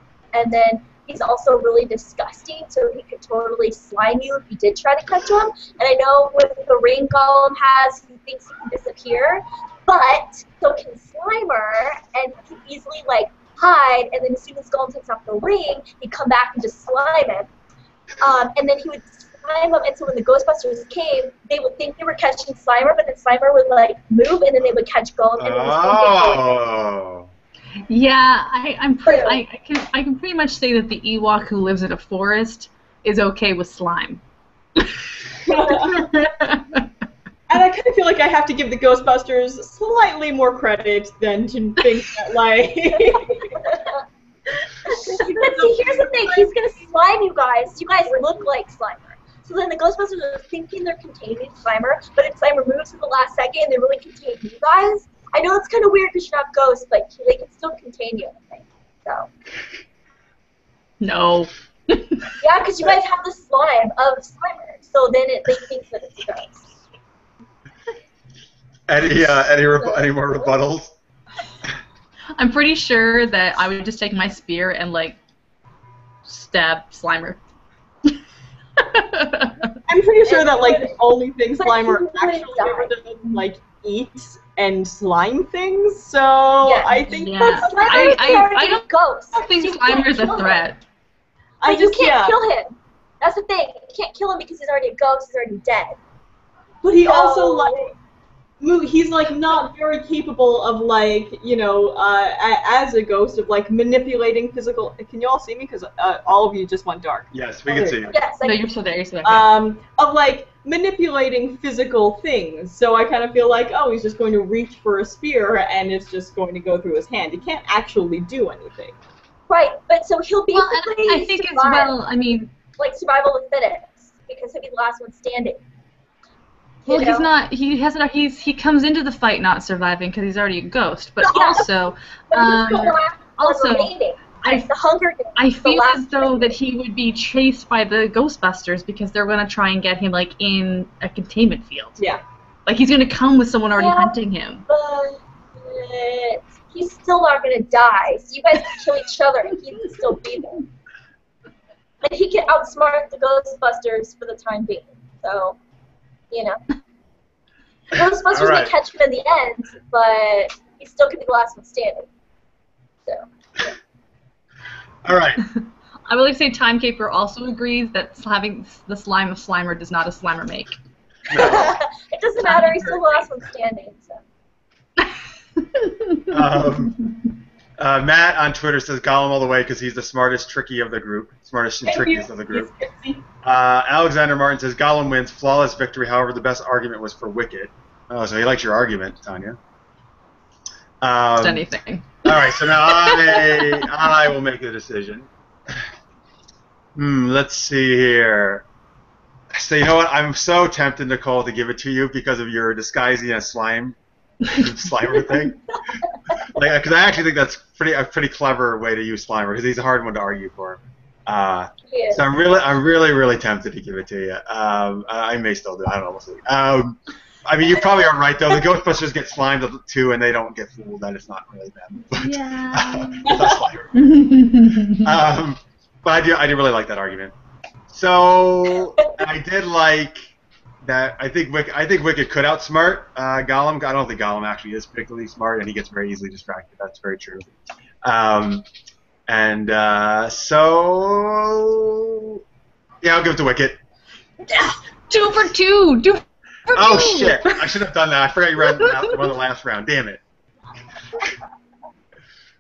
then he's also really disgusting, so he could totally slime you if you did try to catch him. And I know with the ring Gollum has, he thinks he can disappear, but so can Slimer, and he can easily like hide, and then as soon as Gollum takes off the ring, he'd come back and just slime him. And then he would slime him, and so when the Ghostbusters came, they would think they were catching Slimer, but then Slimer would like move, and then they would catch Gollum, and it was Yeah, I can pretty much say that the Ewok who lives in a forest is okay with slime. And I kind of feel like I have to give the Ghostbusters slightly more credit than to think that, like... But see, here's the thing. He's going to slime you guys. You guys look like Slimer. So then the Ghostbusters are thinking they're containing Slimer, but if Slimer moves at the last second, they really contain you guys. I know it's kind of weird because you're not ghosts, but they can still contain you, I think. So. No. Yeah, because you guys have the slime of Slimer, so then they think that it's ghosts. Any more rebuttals? I'm pretty sure that I would just take my spear and like stab Slimer. I'm pretty sure that like the only thing Slimer actually ever does like eat and slime things. So yeah. I think that's I don't think Slimer's a threat. You can't kill him. That's the thing. You can't kill him because he's already a ghost. He's already dead. But he also like he's like not very capable of like, you know, as a ghost of like manipulating physical. Can you all see me? Because all of you just went dark. Yes, we can see you. Yes, No, you're still there. You're still there. Of like manipulating physical things. So I kind of feel like, oh, he's just going to reach for a spear and it's just going to go through his hand. He can't actually do anything. right, but so he'll Well, basically and I think as survive, well. I mean, like survival of the fittest, because he'll be the last one standing. well, You he's know? not. He comes into the fight not surviving because he's already a ghost. But Yeah. also, But he's the last one also, remaining. I- The Hunger Games. I the feel last as though one. that he would be chased by the Ghostbusters because they're going to try and get him like in a containment field. Yeah. Like he's going to come with someone already Yeah. hunting him. But he's still not gonna die. So you guys can kill each other and he can still be there. And he can outsmart the Ghostbusters for the time being. So, you know. The Ghostbusters All right. may catch him in the end, but he still could be the last one standing. So. All right. I will say Timekeeper also agrees that having the slime of Slimer does not a Slimer make. It doesn't matter, he's still the last one standing. So. Matt on Twitter says Gollum all the way because he's the smartest, tricky of the group. Smartest and trickiest of the group. Alexander Martin says Gollum wins, flawless victory. However, the best argument was for Wicked. Oh, so he likes your argument, Tanya. Just anything. All right, so now I will make the decision. Let's see here. So you know what? I'm so tempted, Nicole, to give it to you because of your disguising as slime. Slimer thing, like, because I actually think that's a pretty clever way to use Slimer because he's a hard one to argue for. So I'm really tempted to give it to you. I may still do. I don't know. We'll see. I mean, you probably are right though. The Ghostbusters get slimed too, and they don't get fooled that it's not really them. But, Yeah. it's not Slimer. But I do really like that argument. So I did like. That I think Wicked could outsmart Gollum. I don't think Gollum actually is particularly smart, and he gets very easily distracted. That's very true. So yeah, I'll give it to Wicked. 2 for 2. 2 for 2. Oh shit! I should have done that. I forgot you won the last round. Damn it.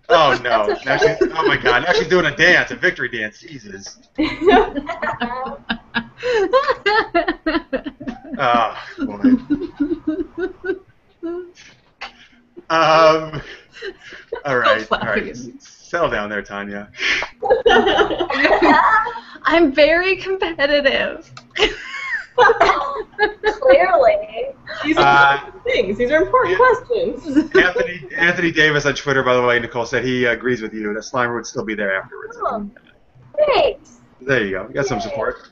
Oh no! Actually, oh my god! Actually doing a dance, a victory dance. Jesus. Oh, boy. All right. Settle down there, Tanya. I'm very competitive. Clearly. These are important things. These are important questions. Anthony Davis on Twitter, by the way, Nicole said he agrees with you that Slimer would still be there afterwards. Oh, great. There you go. You got some support.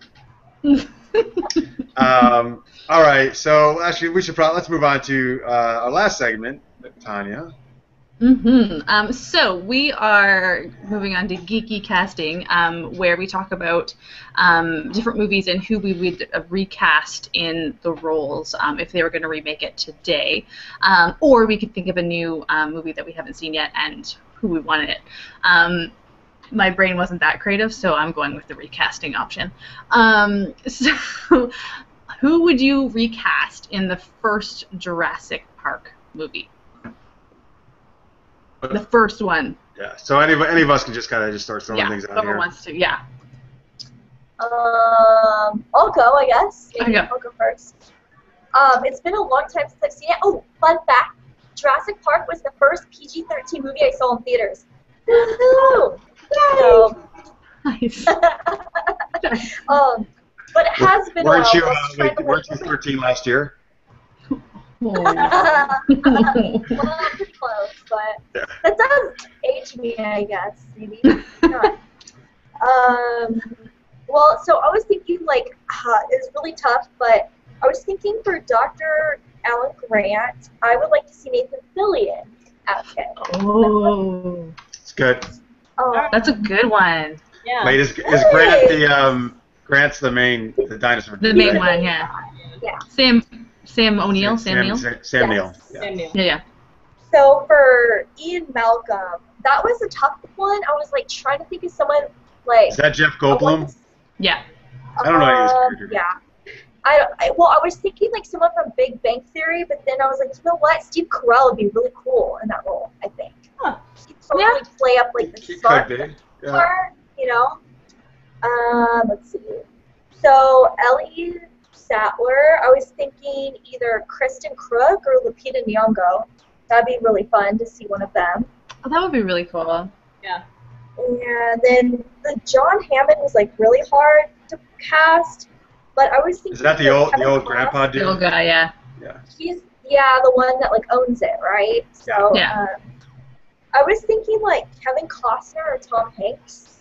All right. So actually, let's move on to our last segment, Tanya. So we are moving on to geeky casting, where we talk about different movies and who we would recast in the roles if they were going to remake it today, or we could think of a new movie that we haven't seen yet and who we wanted it. My brain wasn't that creative, so I'm going with the recasting option. So who would you recast in the first Jurassic Park movie? The first one. Yeah. So any of us can just kind of start throwing things out whoever here. wants to. Yeah. I'll go, I guess. Maybe Okay. I'll go first. It's been a long time since I've seen it. Oh, fun fact. Jurassic Park was the first PG-13 movie I saw in theaters. Woohoo! So, Nice. but it has been Weren't a you while. weren't you 13 last year? Well, pretty close, but that does age me, I guess. Maybe not. Well, so I was thinking, like, it's really tough, but I was thinking for Dr. Alan Grant, I would like to see Nathan Fillion as him. Oh, It's good. that's a good one. Yeah. Wait, is Grant Grant's the dinosaur? The main one, yeah. Yeah. Sam O'Neill. Sam Neill. Sam Neill. Yeah. Yeah. So for Ian Malcolm, that was a tough one. I was like trying to think of someone like. Is that Jeff Goldblum? Yeah. I don't know any of his characters. Yeah. I was thinking like someone from Big Bang Theory, but then I was like, you know what? Steve Carell would be really cool in that role, I think. Huh. He could probably play up like the He smart could be. Yeah. part, you know? Let's see. So Ellie Sattler, I was thinking either Kristen Crook or Lupita Nyong'o. That'd be really fun to see one of them. Oh, that would be really cool. Yeah. And then the John Hammond was like really hard to cast, but I was thinking. Is that the old grandpa dude? The old guy, yeah. Yeah. He's the one that like owns it, right? So Yeah. I was thinking like Kevin Costner or Tom Hanks.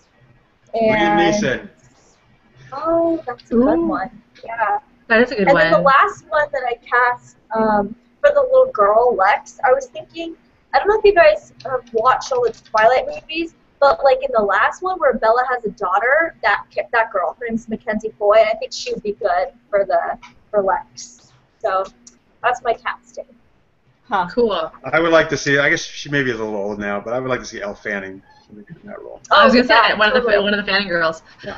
Liam Neeson. Oh, that's a good one. Yeah. That is a good And one. then the last one that I cast for the little girl, Lex, I was thinking, I don't know if you guys have watched all the Twilight movies, but like in the last one where Bella has a daughter, that girl, her name's Mackenzie Foy, I think she would be good for Lex. So that's my casting. Huh. Cool. I would like to see. I guess she maybe is a little old now, but I would like to see Elle Fanning in that role. I was gonna say yeah, one totally. of the Fanning girls. Yeah.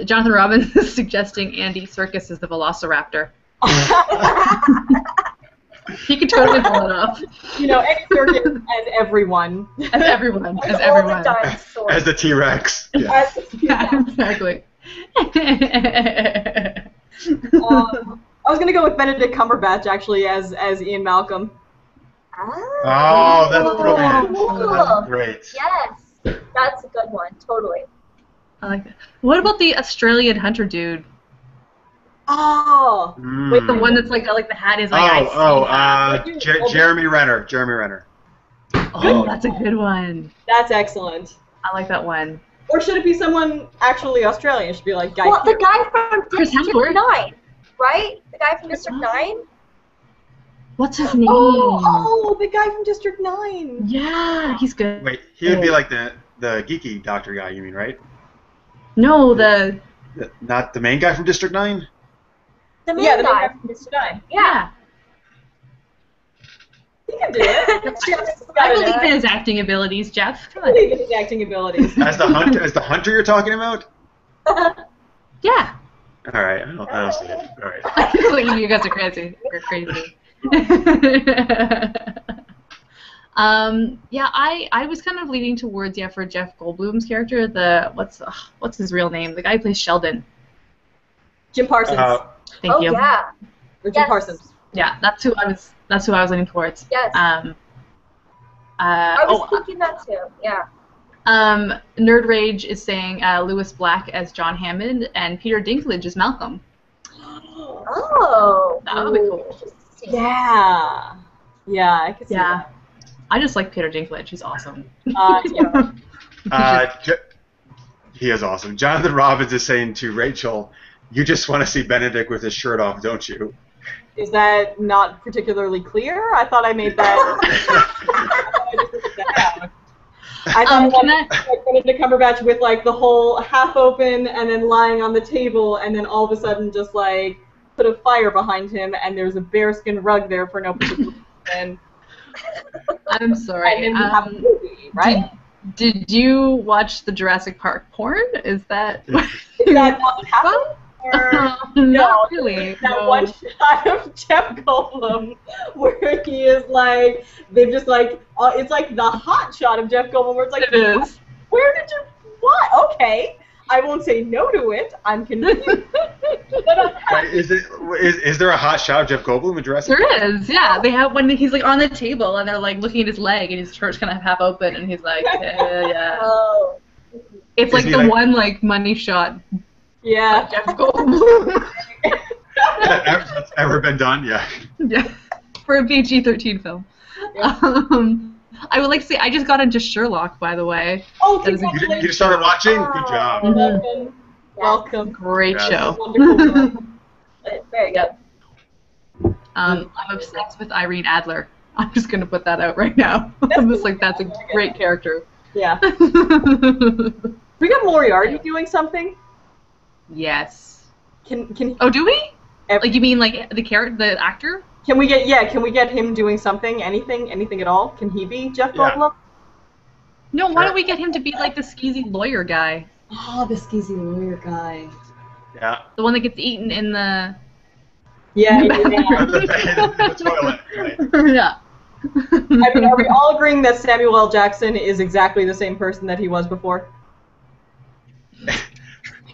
Jonathan Robbins is suggesting Andy Serkis as the Velociraptor. He could totally pull it off. You know, ex-circus as everyone. As everyone. As All the everyone. dinosaurs. As the T-Rex. Yeah. Yeah, exactly. I was gonna go with Benedict Cumberbatch actually as Ian Malcolm. Oh, that's brilliant. Cool. That's great. Yes, that's a good one, totally. I like that. What about the Australian hunter dude? Oh, Wait, the one that's like the hat is like Jeremy Renner. Jeremy Renner. Oh, that's a good one. that's excellent. I like that one. Or should it be someone actually Australian? It should be like Guy Well, the Pearce. guy from Chris District Hemsworth. 9, right? The guy from District 9? What's his name? Oh, the guy from District 9. Yeah, he's good. Wait, he would be like the geeky doctor guy, you mean, right? No, Not the main guy from District 9? The main Yeah, the main guy guy from District 9. Yeah. He can do it. I believe in his acting abilities, Jeff. Come I on. believe in his acting abilities. As the hunter you're talking about? Yeah. All right, I don't see it. All right. Like, you guys are crazy. You're crazy. Yeah, I was kind of leaning towards for Jeff Goldblum's character. What's his real name? The guy who plays Sheldon. Jim Parsons. Thank you. Yeah. Or Jim Yes. Parsons. Yeah, that's who I was leaning towards. Yes. I was thinking that too. Yeah. Nerd Rage is saying Lewis Black as John Hammond and Peter Dinklage as Malcolm. Oh. That would be cool. Interesting. Yeah. Yeah, I could see Yeah. I just like Peter Dinklage. He's awesome. that. Yeah. He is awesome. Jonathan Robbins is saying to Rachel, "You just want to see Benedict with his shirt off, don't you?" Is that not particularly clear? I thought I made that. I thought like Benedict Cumberbatch with like the whole half open and then lying on the table, and then all of a sudden just like put a fire behind him, and there's a bearskin rug there for no particular reason. I'm sorry. And then you have a movie, right? Did you watch the Jurassic Park porn? Is that Is that not happening? Or not really? that No. one shot of Jeff Goldblum where he is like, they've just like, it's like the hot shot of Jeff Goldblum where it's like, It is. where did you, what? Okay, I won't say no to it. I'm confused. But I'm Wait, is there a hot shot of Jeff Goldblum in Jurassic? There is, yeah. They have when he's like on the table and they're like looking at his leg and his shirt's kind of half open and he's like, yeah. Oh. It's like Is he the like- one like money shot yeah. Jeff Goldblum. That's ever been done? Yeah. Yeah, for a PG-13 film. I would like to say I just got into Sherlock, by the way. Oh, That is a- congratulations. You just started watching? Good job. Mhm. Welcome. Great Yeah. show. Wonderful. Very good. I'm obsessed with Irene Adler. I'm just gonna put that out right now. I'm just like, that's a great character. Yeah. We got Moriarty doing something. Yes. Can Oh, do we? Ev- Like you mean like the actor? can we get him doing something? Anything at all? Can he be Jeff Yeah. Goldblum? No, why don't we get him to be like the skeezy lawyer guy? Oh, the skeezy lawyer guy. Yeah. The one that gets eaten in the Yeah, The yeah. The toilet. Right. Yeah. I mean, are we all agreeing that Samuel L. Jackson is exactly the same person that he was before?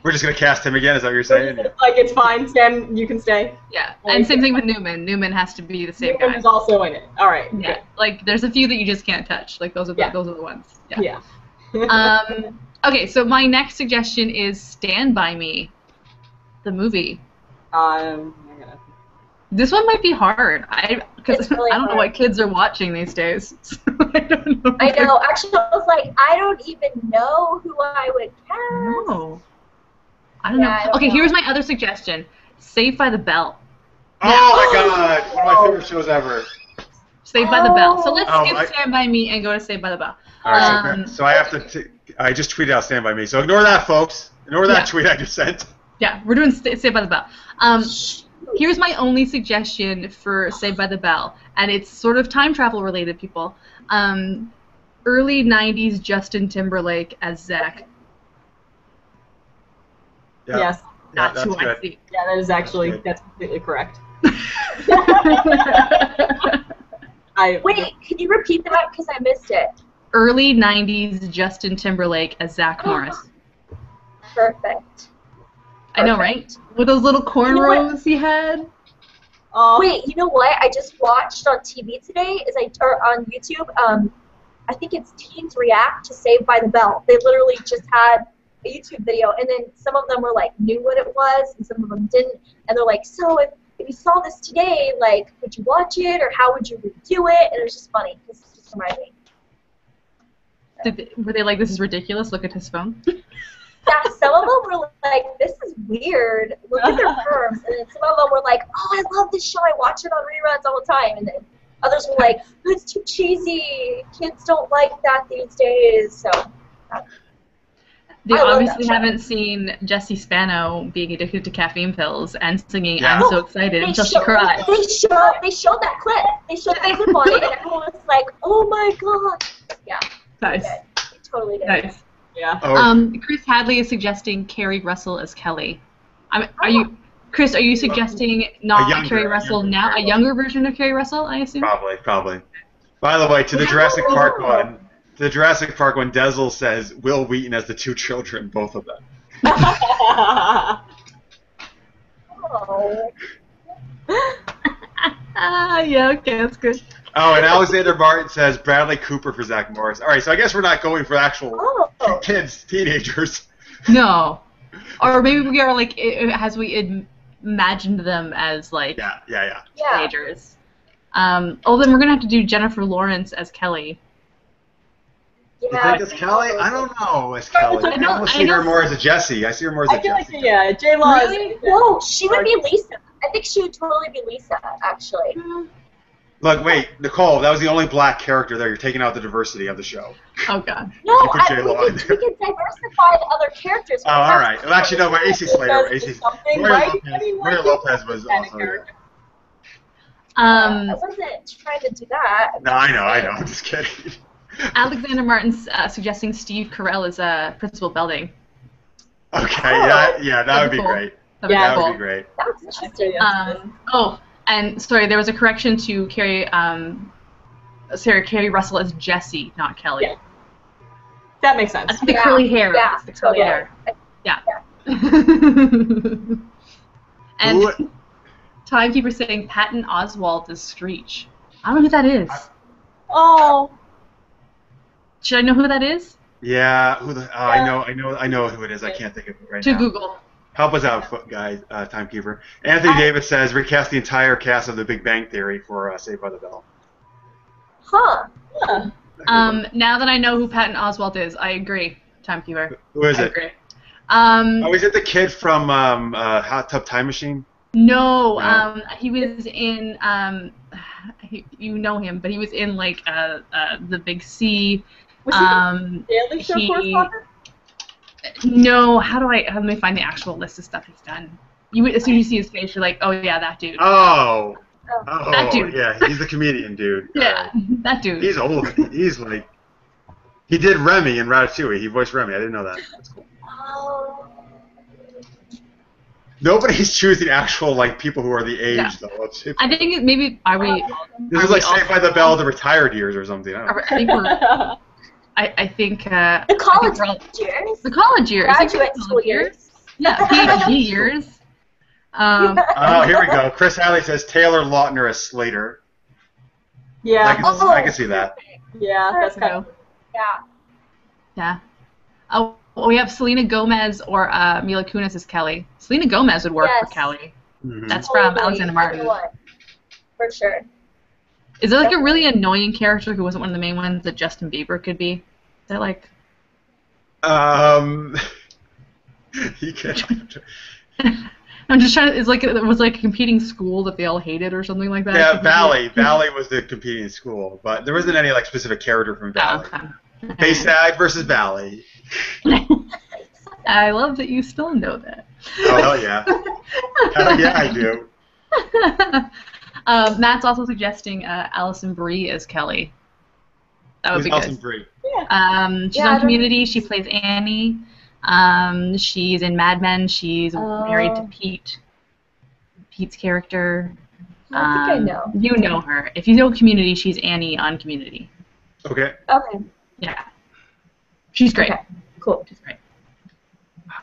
We're just gonna cast him again. Is that what you're saying? Like, it's fine, Sam, you can stay. Yeah, and same thing with Newman. Newman has to be the same Newman guy. is also in it. All right. Yeah, Good. like there's a few that you just can't touch. Like those are the ones. Yeah. Yeah. Okay, so my next suggestion is Stand By Me, the movie. This one might be hard. Because It's really I don't know hard. what kids are watching these days. So I don't know. I know. Actually, I was like, I don't even know who I would cast. No. I don't Yeah, know. I don't Okay, know. here's my other suggestion. Saved by the Bell. Oh my god! One of my favorite shows ever. Saved by the Bell. So let's Oh, skip Stand By Me and go to Saved by the Bell. All right, so I have to. I just tweeted out "Stand by Me," so ignore that, folks. Ignore that tweet I just sent. Yeah, we're doing Saved by the Bell. Here's my only suggestion for Saved by the Bell, and it's sort of time travel related, people. Early 90s Justin Timberlake as Zach. Yeah. Yes. That's that's who I good. see. Yeah, that is actually, that's completely correct. Wait, can you repeat that? Because I missed it. Early 90s Justin Timberlake as Zach Morris. Perfect. I know, right? With those little cornrows he had. Wait, you know what? I just watched on TV today, or on YouTube. I think it's Teens React to Saved by the Bell. They literally just had a YouTube video, and then some of them were like knew what it was, and some of them didn't. And they're like, so if you saw this today, like, would you watch it, or how would you redo it? And it was just funny because it's just reminding me. Were they like, this is ridiculous? Look at his phone. Yeah, some of them were like, this is weird. Look at their firms. And then some of them were like, oh, I love this show. I watch it on reruns all the time. And then others were like, oh, it's too cheesy. Kids don't like that these days. So They I love obviously that show. haven't seen Jessie Spano being addicted to caffeine pills and singing Yeah. I'm so excited until she cries. They showed that clip. They showed that clip on it, and everyone was like, oh my god. Yeah. Nice. They did. They totally did. Nice. Yeah. Oh, Chris Hadley is suggesting Carrie Russell as Kelly. Chris, are you suggesting not Carrie Russell now? A younger version of Carrie Russell, I assume? probably. By the way, to the Jurassic Park one, Dezel says Will Wheaton as the two children, both of them. Oh. Yeah, okay, that's good. Oh, and Alexander Martin says Bradley Cooper for Zach Morris. All right, so I guess we're not going for actual Oh. kids, teenagers. No. Or maybe we are like, as we imagined them as like Yeah. Yeah. teenagers. Then we're going to have to do Jennifer Lawrence as Kelly. You Yeah. think it's Kelly? I don't know as Kelly. I almost see her more as a Jessie. I see her more as a I feel like, Jessie. yeah, J-Law Really? No, she would be Lisa. I think she would totally be Lisa, actually. Look, wait, Nicole, that was the only black character there. You're taking out the diversity of the show. Oh, God. No, You put J-Lo we in there. could diversify the other characters. Oh, all right. Well, actually, no, but AC Slater, Something, Mario right? Lopez, I mean, Mario like, Lopez was kind of also. character. I wasn't trying to do that. No, I know. I'm just kidding. Alexander Martin's suggesting Steve Carell as Principal Belding. Okay, yeah, that would be cool. great. That'd be Yeah, That cool. would be great. That was interesting. And sorry, there was a correction to Carrie Russell as Jessie, not Kelly. Yeah. That makes sense. That's the Yeah. curly hair. Yeah, That's the curly totally. hair. Yeah. Who- And Timekeeper saying Patton Oswalt as Screech. I don't know who that is. Oh. Should I know who that is? Yeah, who the? Oh, I know who it is. I can't think of it right To now. Google. Help us out, guys. Timekeeper. Anthony Davis says recast the entire cast of The Big Bang Theory for Saved by the Bell. Huh. Huh. Now that I know who Patton Oswalt is, I agree. Timekeeper. Who is I it? agree. Oh, is it the kid from Hot Tub Time Machine? No, No. he was in. You know him, but he was in like the Big C. Was he the Daily Show correspondent? No, let me find the actual list of stuff he's done. As soon as you see his face, you're like, oh yeah, that dude. Oh, That dude. yeah, he's the comedian dude. Yeah, that dude. He's old. He's like, he did Remy in Ratatouille. He voiced Remy. I didn't know that. That's cool. Oh. Nobody's choosing actual like people who are the age Yeah. though. I think maybe are we? This is like Saved by the Bell, the retired years or something. I don't know. I think we're. I think. The college I think years. the college years. Graduate school years. Yeah, PhD years. Oh, here we go. Chris Hadley says Taylor Lautner as Slater. Yeah. I can see that. Yeah, that's kind of. Yeah. Yeah. Oh, we have Selena Gomez or Mila Kunis as Kelly. Selena Gomez would work for Yes. Kelly. Mhm. That's from Totally. Alexander Martin. Everyone. For sure. Is there like a really annoying character who wasn't one of the main ones that Justin Bieber could be? Is that like? He can. I'm just trying to. It's like it was like a competing school that they all hated or something like that. Yeah, Valley. Valley was the competing school, but there wasn't any like specific character from Valley. Okay. Bayside versus Valley. I love that you still know that. Oh hell yeah! Hell yeah, I do. Matt's also suggesting Alison Brie as Kelly. That would Who's be Alison good. Brie? She's Yeah, I on don't- Community. She plays Annie. She's in Mad Men. She's married to Pete. Pete's character. I think I know. You know her. If you know Community, she's Annie on Community. Okay. Okay. Yeah. She's great. Okay. Cool. She's great.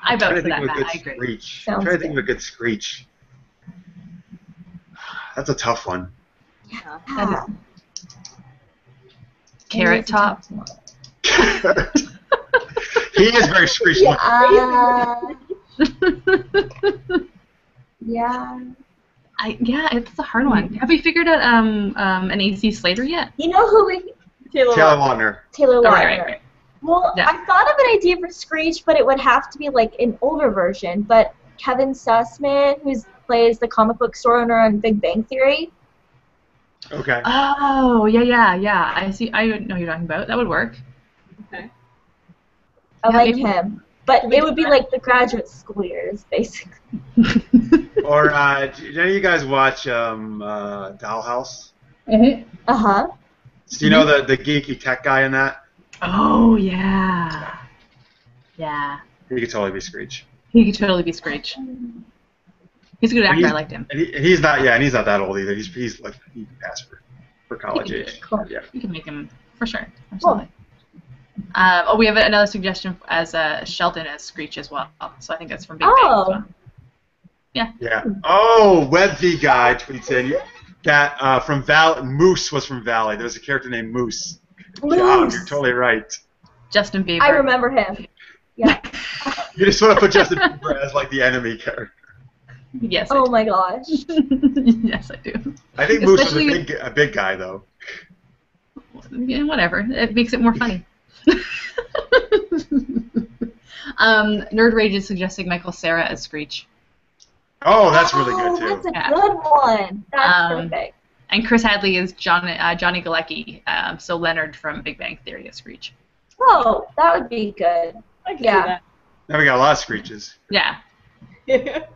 I vote I'm for trying that, to think Matt. of a I good agree. Screech. I'm Sounds trying to think of good. a good Screech. That's a tough one. That is Carrot Top. He is very Screech looking. Yeah. Yeah, it's a hard one. Have we figured out an AC Slater yet? You know who we? Taylor Lautner. Taylor Oh, Lautner. right. Well, Yeah. I thought of an idea for Screech, but it would have to be like an older version. But Kevin Sussman, who plays the comic book store owner on Big Bang Theory. Okay. Oh, yeah. I see. I know who you're talking about. That would work. Okay. I Yeah, like maybe- him. But it would be like the graduate school years, basically. Or did any of you guys watch Dollhouse? Uh-huh. Do you know the geeky tech guy in that? Oh, yeah. Yeah. He could totally be Screech. He could totally be Screech. He's a good actor. he's- I liked him. And he's not. Yeah, and he's not that old either. He's like he can pass for college He can do age. Cool. Yeah. You can make him, for sure. Absolutely. We have another suggestion as Shelton as Screech as well. So I think that's from Big Bang as well. Yeah. Oh, WebV guy tweets in that from Moose was from Valley. There was a character named Moose. Good job. Moose. You're totally right. Justin Bieber. I remember him. Yeah. You just want to put Justin Bieber as like the enemy character. Yes. Oh my gosh. Yes, I do. I think Moose was Especially- a big guy though. Yeah, whatever. It makes it more funny. Nerd Rage is suggesting Michael Cera as Screech. Oh, that's really good too. That's a Yeah. good one. That's Um, perfect. And Chris Hadley is Johnny Galecki, so Leonard from Big Bang Theory as Screech. Oh, that would be good. I can Yeah. Now we got a lot of Screeches. Yeah. see that.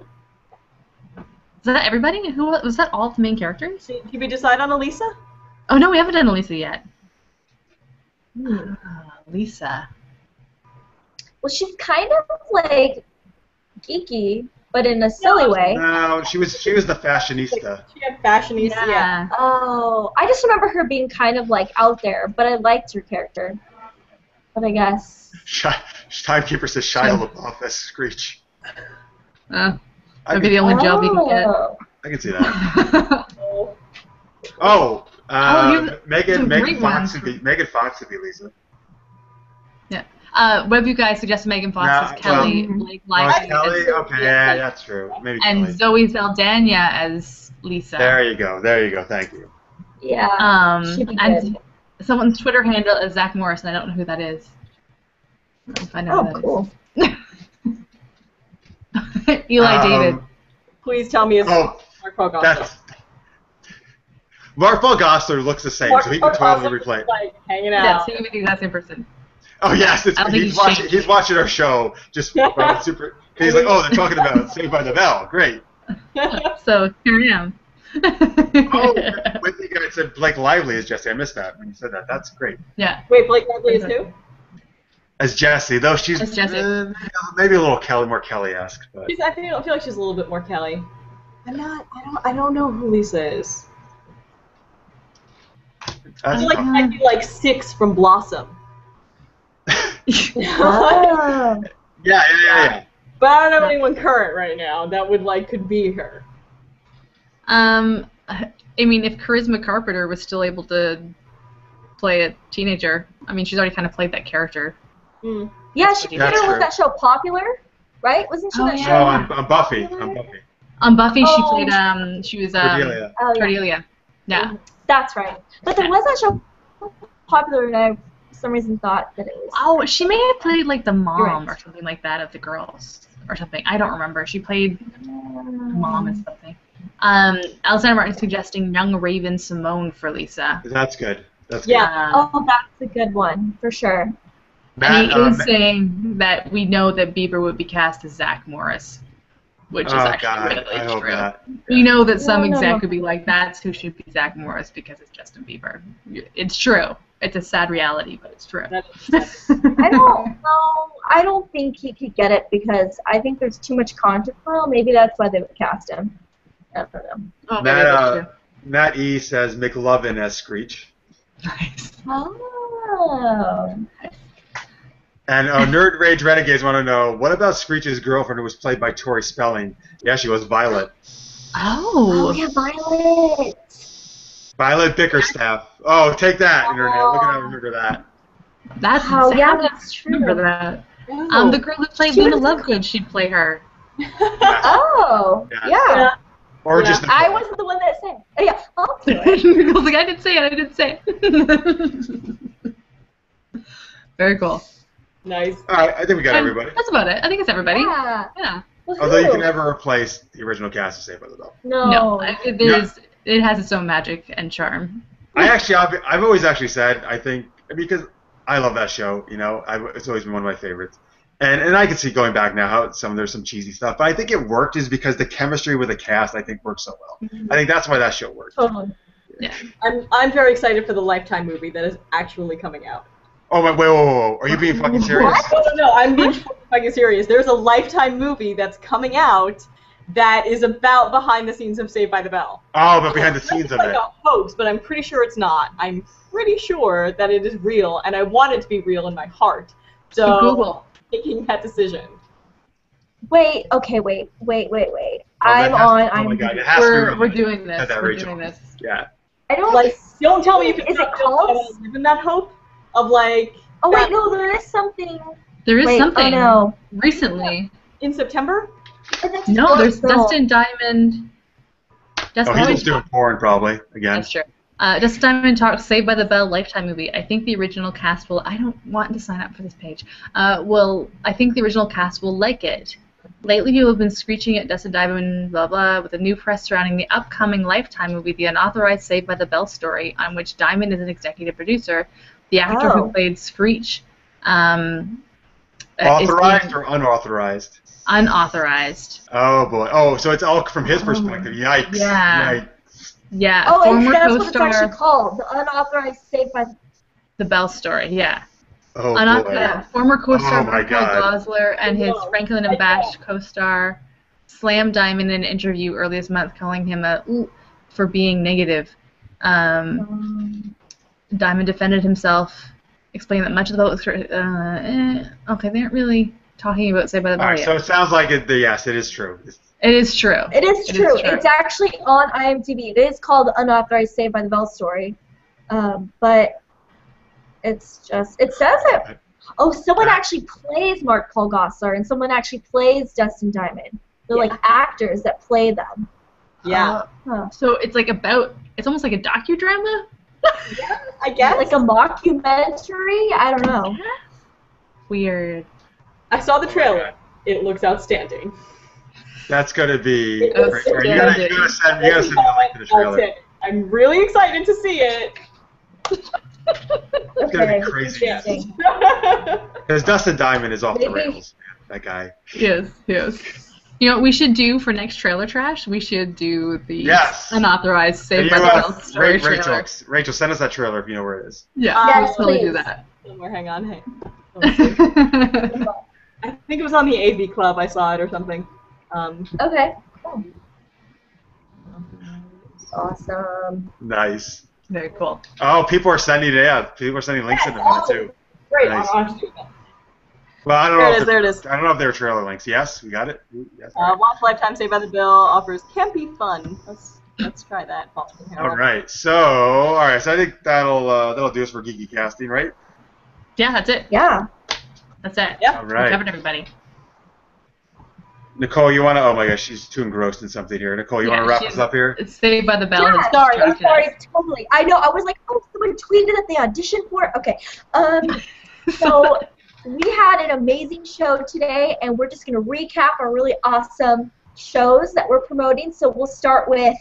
Is that everybody? Who was that? All the main characters? Did we decide on Elisa? Oh no, we haven't done Elisa yet. Hmm. Lisa. Well, she's kind of like geeky, but in a silly way. No, she was the fashionista. She had fashionista. Yeah. Oh, I just remember her being kind of like out there, but I liked her character. But I guess. Timekeeper says Shia LaBeouf as Screech. That'd I be the only job you can get. Oh. can see that. Oh, Megan great Fox ones. Megan Fox would be Lisa. Web you guys suggest Megan Fox as Kelly, Blake Oh, Lively Kelly? as, Okay, yeah, that's true. Maybe and Kelly. Zoe Saldana as Lisa. There you go. Thank you. Yeah. She'd be And good. someone's Twitter handle is Zach Morris, and I don't know who that is. I'll find out Oh, who cool. that is. Eli David. Please tell me it's Oh, Mark Pogosser. that's Mark Gossler looks the same, so he can totally replay. Like hanging Yeah, out. same with you, that same person. Oh yes, I don't think he's watching our show. Just super. He's like, oh, they're talking about Saved by the Bell. Great. So here I am. Oh, Whitney guy said Blake Lively is Jesse. I missed that when you said that. That's great. Yeah. Wait, Blake Lively is who? as Jessie, though she's As Jessie. maybe a little more Kelly-esque. But I feel like she's a little bit more Kelly. I don't know who Lisa is. I feel like I'd be like 6 from Blossom. Oh. Yeah. But I don't know anyone current right now that would could be her. I mean, if Charisma Carpenter was still able to play a teenager, I mean, she's already kind of played that character. Mm. Yeah, she did That's her with true. that show Popular, right? Wasn't she Oh, that yeah. show? No, I'm Buffy. I'm Buffy. On Buffy, Oh. she played, she was, Cordelia. Oh, yeah. Cordelia. Yeah. That's right. But there was that show Popular, and I, for some reason, thought that it was. Oh, she may have played, like, the mom right. or something like that of the girls. Or something. I don't remember. She played mom and something. Alexander Martin suggesting young Raven Simone for Lisa. That's good. That's Yeah. Oh, that's a good one, for sure. good. And Matt, he is saying that we know that Bieber would be cast as Zach Morris, which is actually God, really I hope true. not. We know that some No. exec would be like, that's who should be Zach Morris because it's Justin Bieber. It's true. It's a sad reality, but it's true. I don't know. I don't think he could get it because I think there's too much content. Well, maybe that's why they would cast him. I don't know. Oh, maybe that's Matt E says McLovin as Screech. true. Nice. Oh. And Nerd Rage Renegades want to know, what about Screech's girlfriend who was played by Tori Spelling? Yeah, she was Violet. Oh, Oh. yeah, Violet. Violet Bickerstaff. Oh, take that, Internet. Look at how I remember that. That's Oh, insane. yeah, How did I that's true. remember that. Oh. The girl who played She Luna was- Lovegood, she'd play her. Oh, Yeah. yeah. Or Yeah. just I Nicole. wasn't the one that said. Oh, yeah, I'll do it. I was like, I didn't say it. Very cool. Nice. All right, I think we got everybody. That's about it. I think it's everybody. Yeah. Yeah. Although you Woohoo. can never replace the original cast of Saved by the Bell. No. It has its own magic and charm. I've always actually said, I think, because I love that show, you know, it's always been one of my favorites. And I can see going back now how there's some cheesy stuff, but I think it worked is because the chemistry with the cast, I think, worked so well. I think that's why that show worked. Totally. Yeah. I'm very excited for the Lifetime movie that is actually coming out. Oh, my, whoa. Are you being fucking serious? No, I'm being fucking serious. There's a Lifetime movie that's coming out that is about behind the scenes of Saved by the Bell. Oh, but behind the scenes of It's it. like a hoax, but I'm pretty sure it's not. I'm pretty sure that it is real, and I want it to be real in my heart. So Google. making that decision. Wait, okay, wait. Oh, my God, it has to be real. We're doing this. Said that, We're Rachel. doing this. Yeah. I don't Don't tell me if it's Is it not called? real, I live in that hope of Oh, wait, no, there is something. There is Wait, something oh, no. recently. in September. No, there's Girl. Dustin Diamond. Dustin Oh, he's Diamond. just doing porn, probably, again. That's true. Dustin Diamond talks Saved by the Bell Lifetime movie. I think the original cast will. I don't want to sign up for this page. I think the original cast will like it. Lately, people have been screeching at Dustin Diamond, blah blah, with the new press surrounding the upcoming Lifetime movie, The Unauthorized Saved by the Bell story, on which Diamond is an executive producer. The actor who played Screech. Authorized or unauthorized? Unauthorized. Oh, boy. Oh, so it's all from his perspective. Yikes. Yeah. Yikes. Yeah. Oh, and former that's what it's co-star, actually called. The Unauthorized Saved by The Bell story. Yeah. Oh, boy. Former co-star Oh, my Michael God. Gosler and his Whoa. Franklin and Bash co-star slammed Diamond in an interview earlier this month, calling him for being negative. Diamond defended himself, explaining that much of the vote was okay, they aren't really talking about Saved by the Bell All right, yet. so it sounds like yes, it is true. It is true. It is true. It's actually on IMDb. It is called The Unauthorized Saved by the Bell story. But it's just, it says it. Oh, someone actually plays Mark Paul Gosselaar and someone actually plays Dustin Diamond. They're like actors that play them. Yeah. So it's like it's almost like a docudrama? I guess. Like a mockumentary? I don't know. Weird. I saw the trailer. It looks outstanding. That's going to be... That's You gotta send me a link to the trailer. I'm really excited to see it. It's going to be crazy. Interesting. Because Dustin Diamond is off the Maybe. rails. That guy. Yes. You know what we should do for next trailer trash? We should do the unauthorized Saved by the Bell story trailer. Rachel, send us that trailer if you know where it is. Yeah, Yes, we'll totally do please. that. Somewhere, hang on. I think it was on the AV Club. I saw it or something. Okay. Cool. Awesome. Nice. Very cool. Oh, people are sending links in a minute too. Great. Nice. Nice. Well, I don't know. There it is. I don't know if they're trailer links. Yes, we got it. Yes. Once Lifetime Saved by the Bill offers campy fun. Let's try that. All right. So I think that'll do us for Geeky Casting, right? Yeah, that's it. Yeah. That's it. Yeah. All right. We covered everybody. Nicole, you want to? Oh my gosh, she's too engrossed in something here. Nicole, you want to wrap us up here? It's Saved by the Bell. Yeah, It's sorry, distracted us. totally. I know. I was like, oh, someone tweeted that they auditioned for it. Okay. So we had an amazing show today, and we're just going to recap our really awesome shows that we're promoting. So we'll start with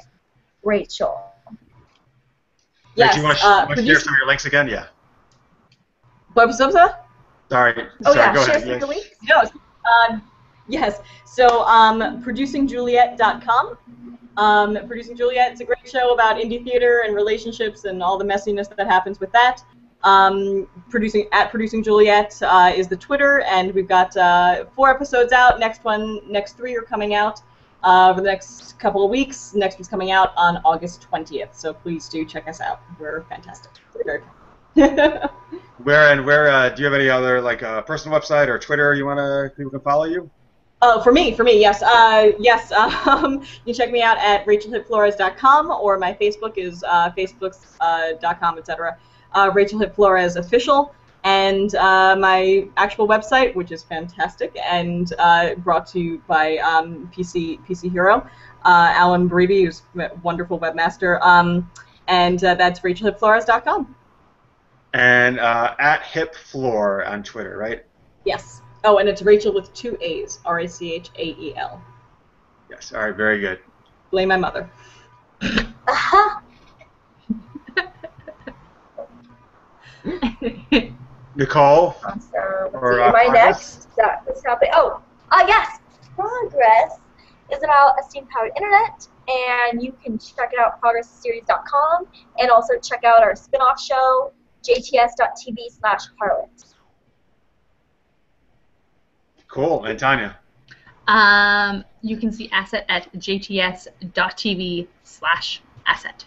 Rachel. Yes. Rachel, you want to share some of your links again? Yeah. What was that? Sorry. Oh, Sorry, yeah, go share ahead. some of the Yes. links. No. Yes. So, producingjuliet.com. Producing Juliet, it's a great show about indie theater and relationships and all the messiness that happens with that. Producing Juliet is the Twitter, and we've got 4 episodes out. Next 3 are coming out over the next couple of weeks. Next one's coming out on August 20th. So please do check us out. We're fantastic. We're very fun. Where do you have any other personal website or Twitter people can follow you? Oh, for me, yes. Yes, you can check me out at RachelHip-Flores.com, or my Facebook is facebook.com, etc. Rachael Hip-Flores Official, and my actual website, which is fantastic, and brought to you by PC Hero, Alan Breeby, who's a wonderful webmaster, and that's RachelHip-Flores.com. And at HipFloor on Twitter, right? Yes. Oh, and it's Rachel with 2 A's, Rachael. Yes. All right. Very good. Blame my mother. Uh-huh. Nicole? Awesome. Or, Am I Progress? next? What's happening? Oh, yes. Progress is about a steam-powered internet, and you can check it out at progressseries.com, and also check out our spin-off show, jts.tv/harlot. Cool. And Tanya? You can see Asset at jts.tv/asset.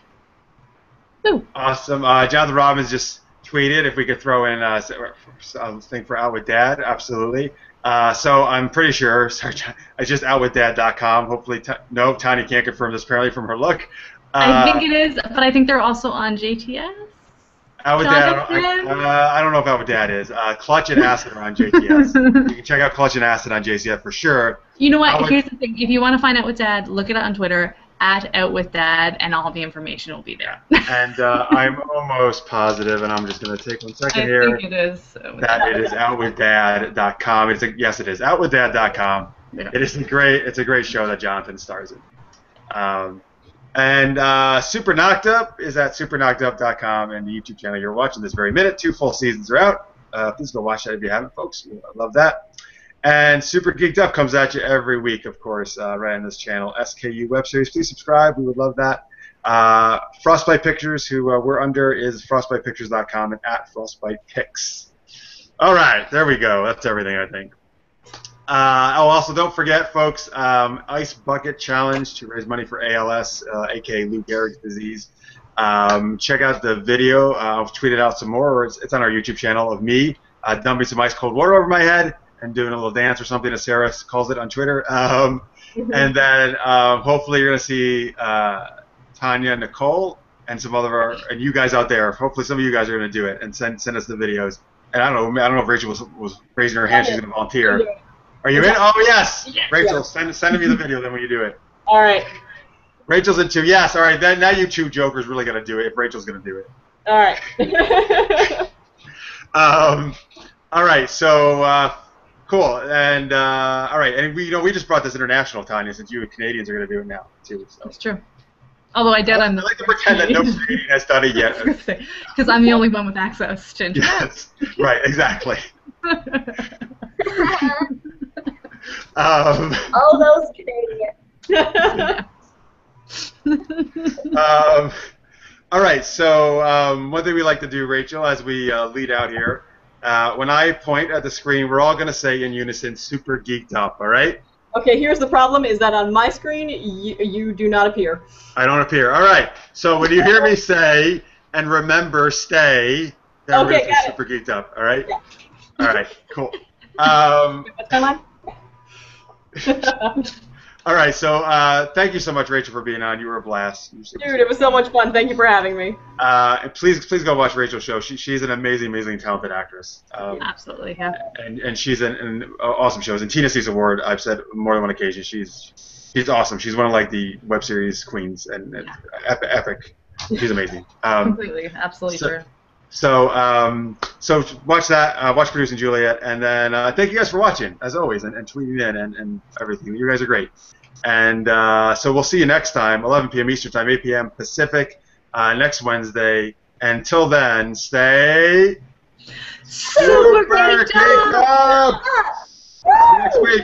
Woo. Awesome. Jonathan Robbins just tweeted if we could throw in a thing for Out with Dad. Absolutely. So I'm pretty sure, sorry, it's just outwithdad.com. Hopefully, no, Tanya can't confirm this apparently from her look. I think it is, but I think they're also on JTS. Out with Dad, I don't know if Out with Dad is. Clutch and Acid are on JTS. You can check out Clutch and Acid on JTS for sure. You know what? Here's the thing. If you want to find Out with Dad, look it up on Twitter, at Out with Dad, and all the information will be there. And I'm almost positive, and I'm just going to take 1 second here. I think it is. That it is outwithdad.com. Yes, it is outwithdad.com. Yeah. It's a great show that Jonathan stars in. And Super Knocked Up is at superknockedup.com and the YouTube channel you're watching this very minute. 2 full seasons are out. Please go watch that if you haven't, folks. I love that. And Super Geeked Up comes at you every week, of course, right on this channel. SKU web series. Please subscribe. We would love that. Frostbite Pictures, who we're under, is frostbitepictures.com and at frostbitepix. All right, there we go. That's everything, I think. Also, don't forget, folks, Ice Bucket Challenge to raise money for ALS, aka Lou Gehrig's disease. Check out the video. I'll tweet it out some more. It's on our YouTube channel of me dumping some ice cold water over my head and doing a little dance or something, as Sarah calls it on Twitter. And then hopefully you're going to see Tanya, Nicole, and some other and you guys out there. Hopefully some of you guys are going to do it and send us the videos. And I don't know if Rachel was raising her hand. She's going to volunteer. Are you in? Oh, yes. Rachel, send me the video then when you do it. All right. Rachel's in 2. Yes, all right. Then now you 2 jokers really going to do it if Rachel's going to do it. All right. All right. So cool. And all right. And we just brought this international, Tanya, since you Canadians are going to do it now too. So. That's true. Although I doubt I'm the I like to pretend that no Canadian has done it yet. Because I'm the only one with access to internet. Yes. Right. Exactly. All those Canadians. All right, so one thing we like to do, Rachel, as we lead out here, When I point at the screen, we're all going to say in unison, super geeked up, all right? Okay, here's the problem, is that on my screen, you do not appear. I don't appear. All right. So when you hear me say, and remember, stay, then we're Okay, going to say super geeked up, all right? Yeah. All right, cool. What's going on? All right, so thank you so much, Rachel, for being on. You were a blast. Dude, it was so much fun. Thank you for having me. And please go watch Rachel's show. She's an amazing, talented actress. Absolutely, yeah. And she's in awesome shows. And Tina C's Award, I've said more than one occasion, she's awesome. She's one of like the web series queens and epic. She's amazing. Completely, absolutely true. So watch that. Watch Producing Juliet, and then thank you guys for watching, as always, and tweeting in and everything. You guys are great. And so we'll see you next time, 11 p.m. Eastern Time, 8 p.m. Pacific, next Wednesday. Until then, stay Super geeked up! See you next week.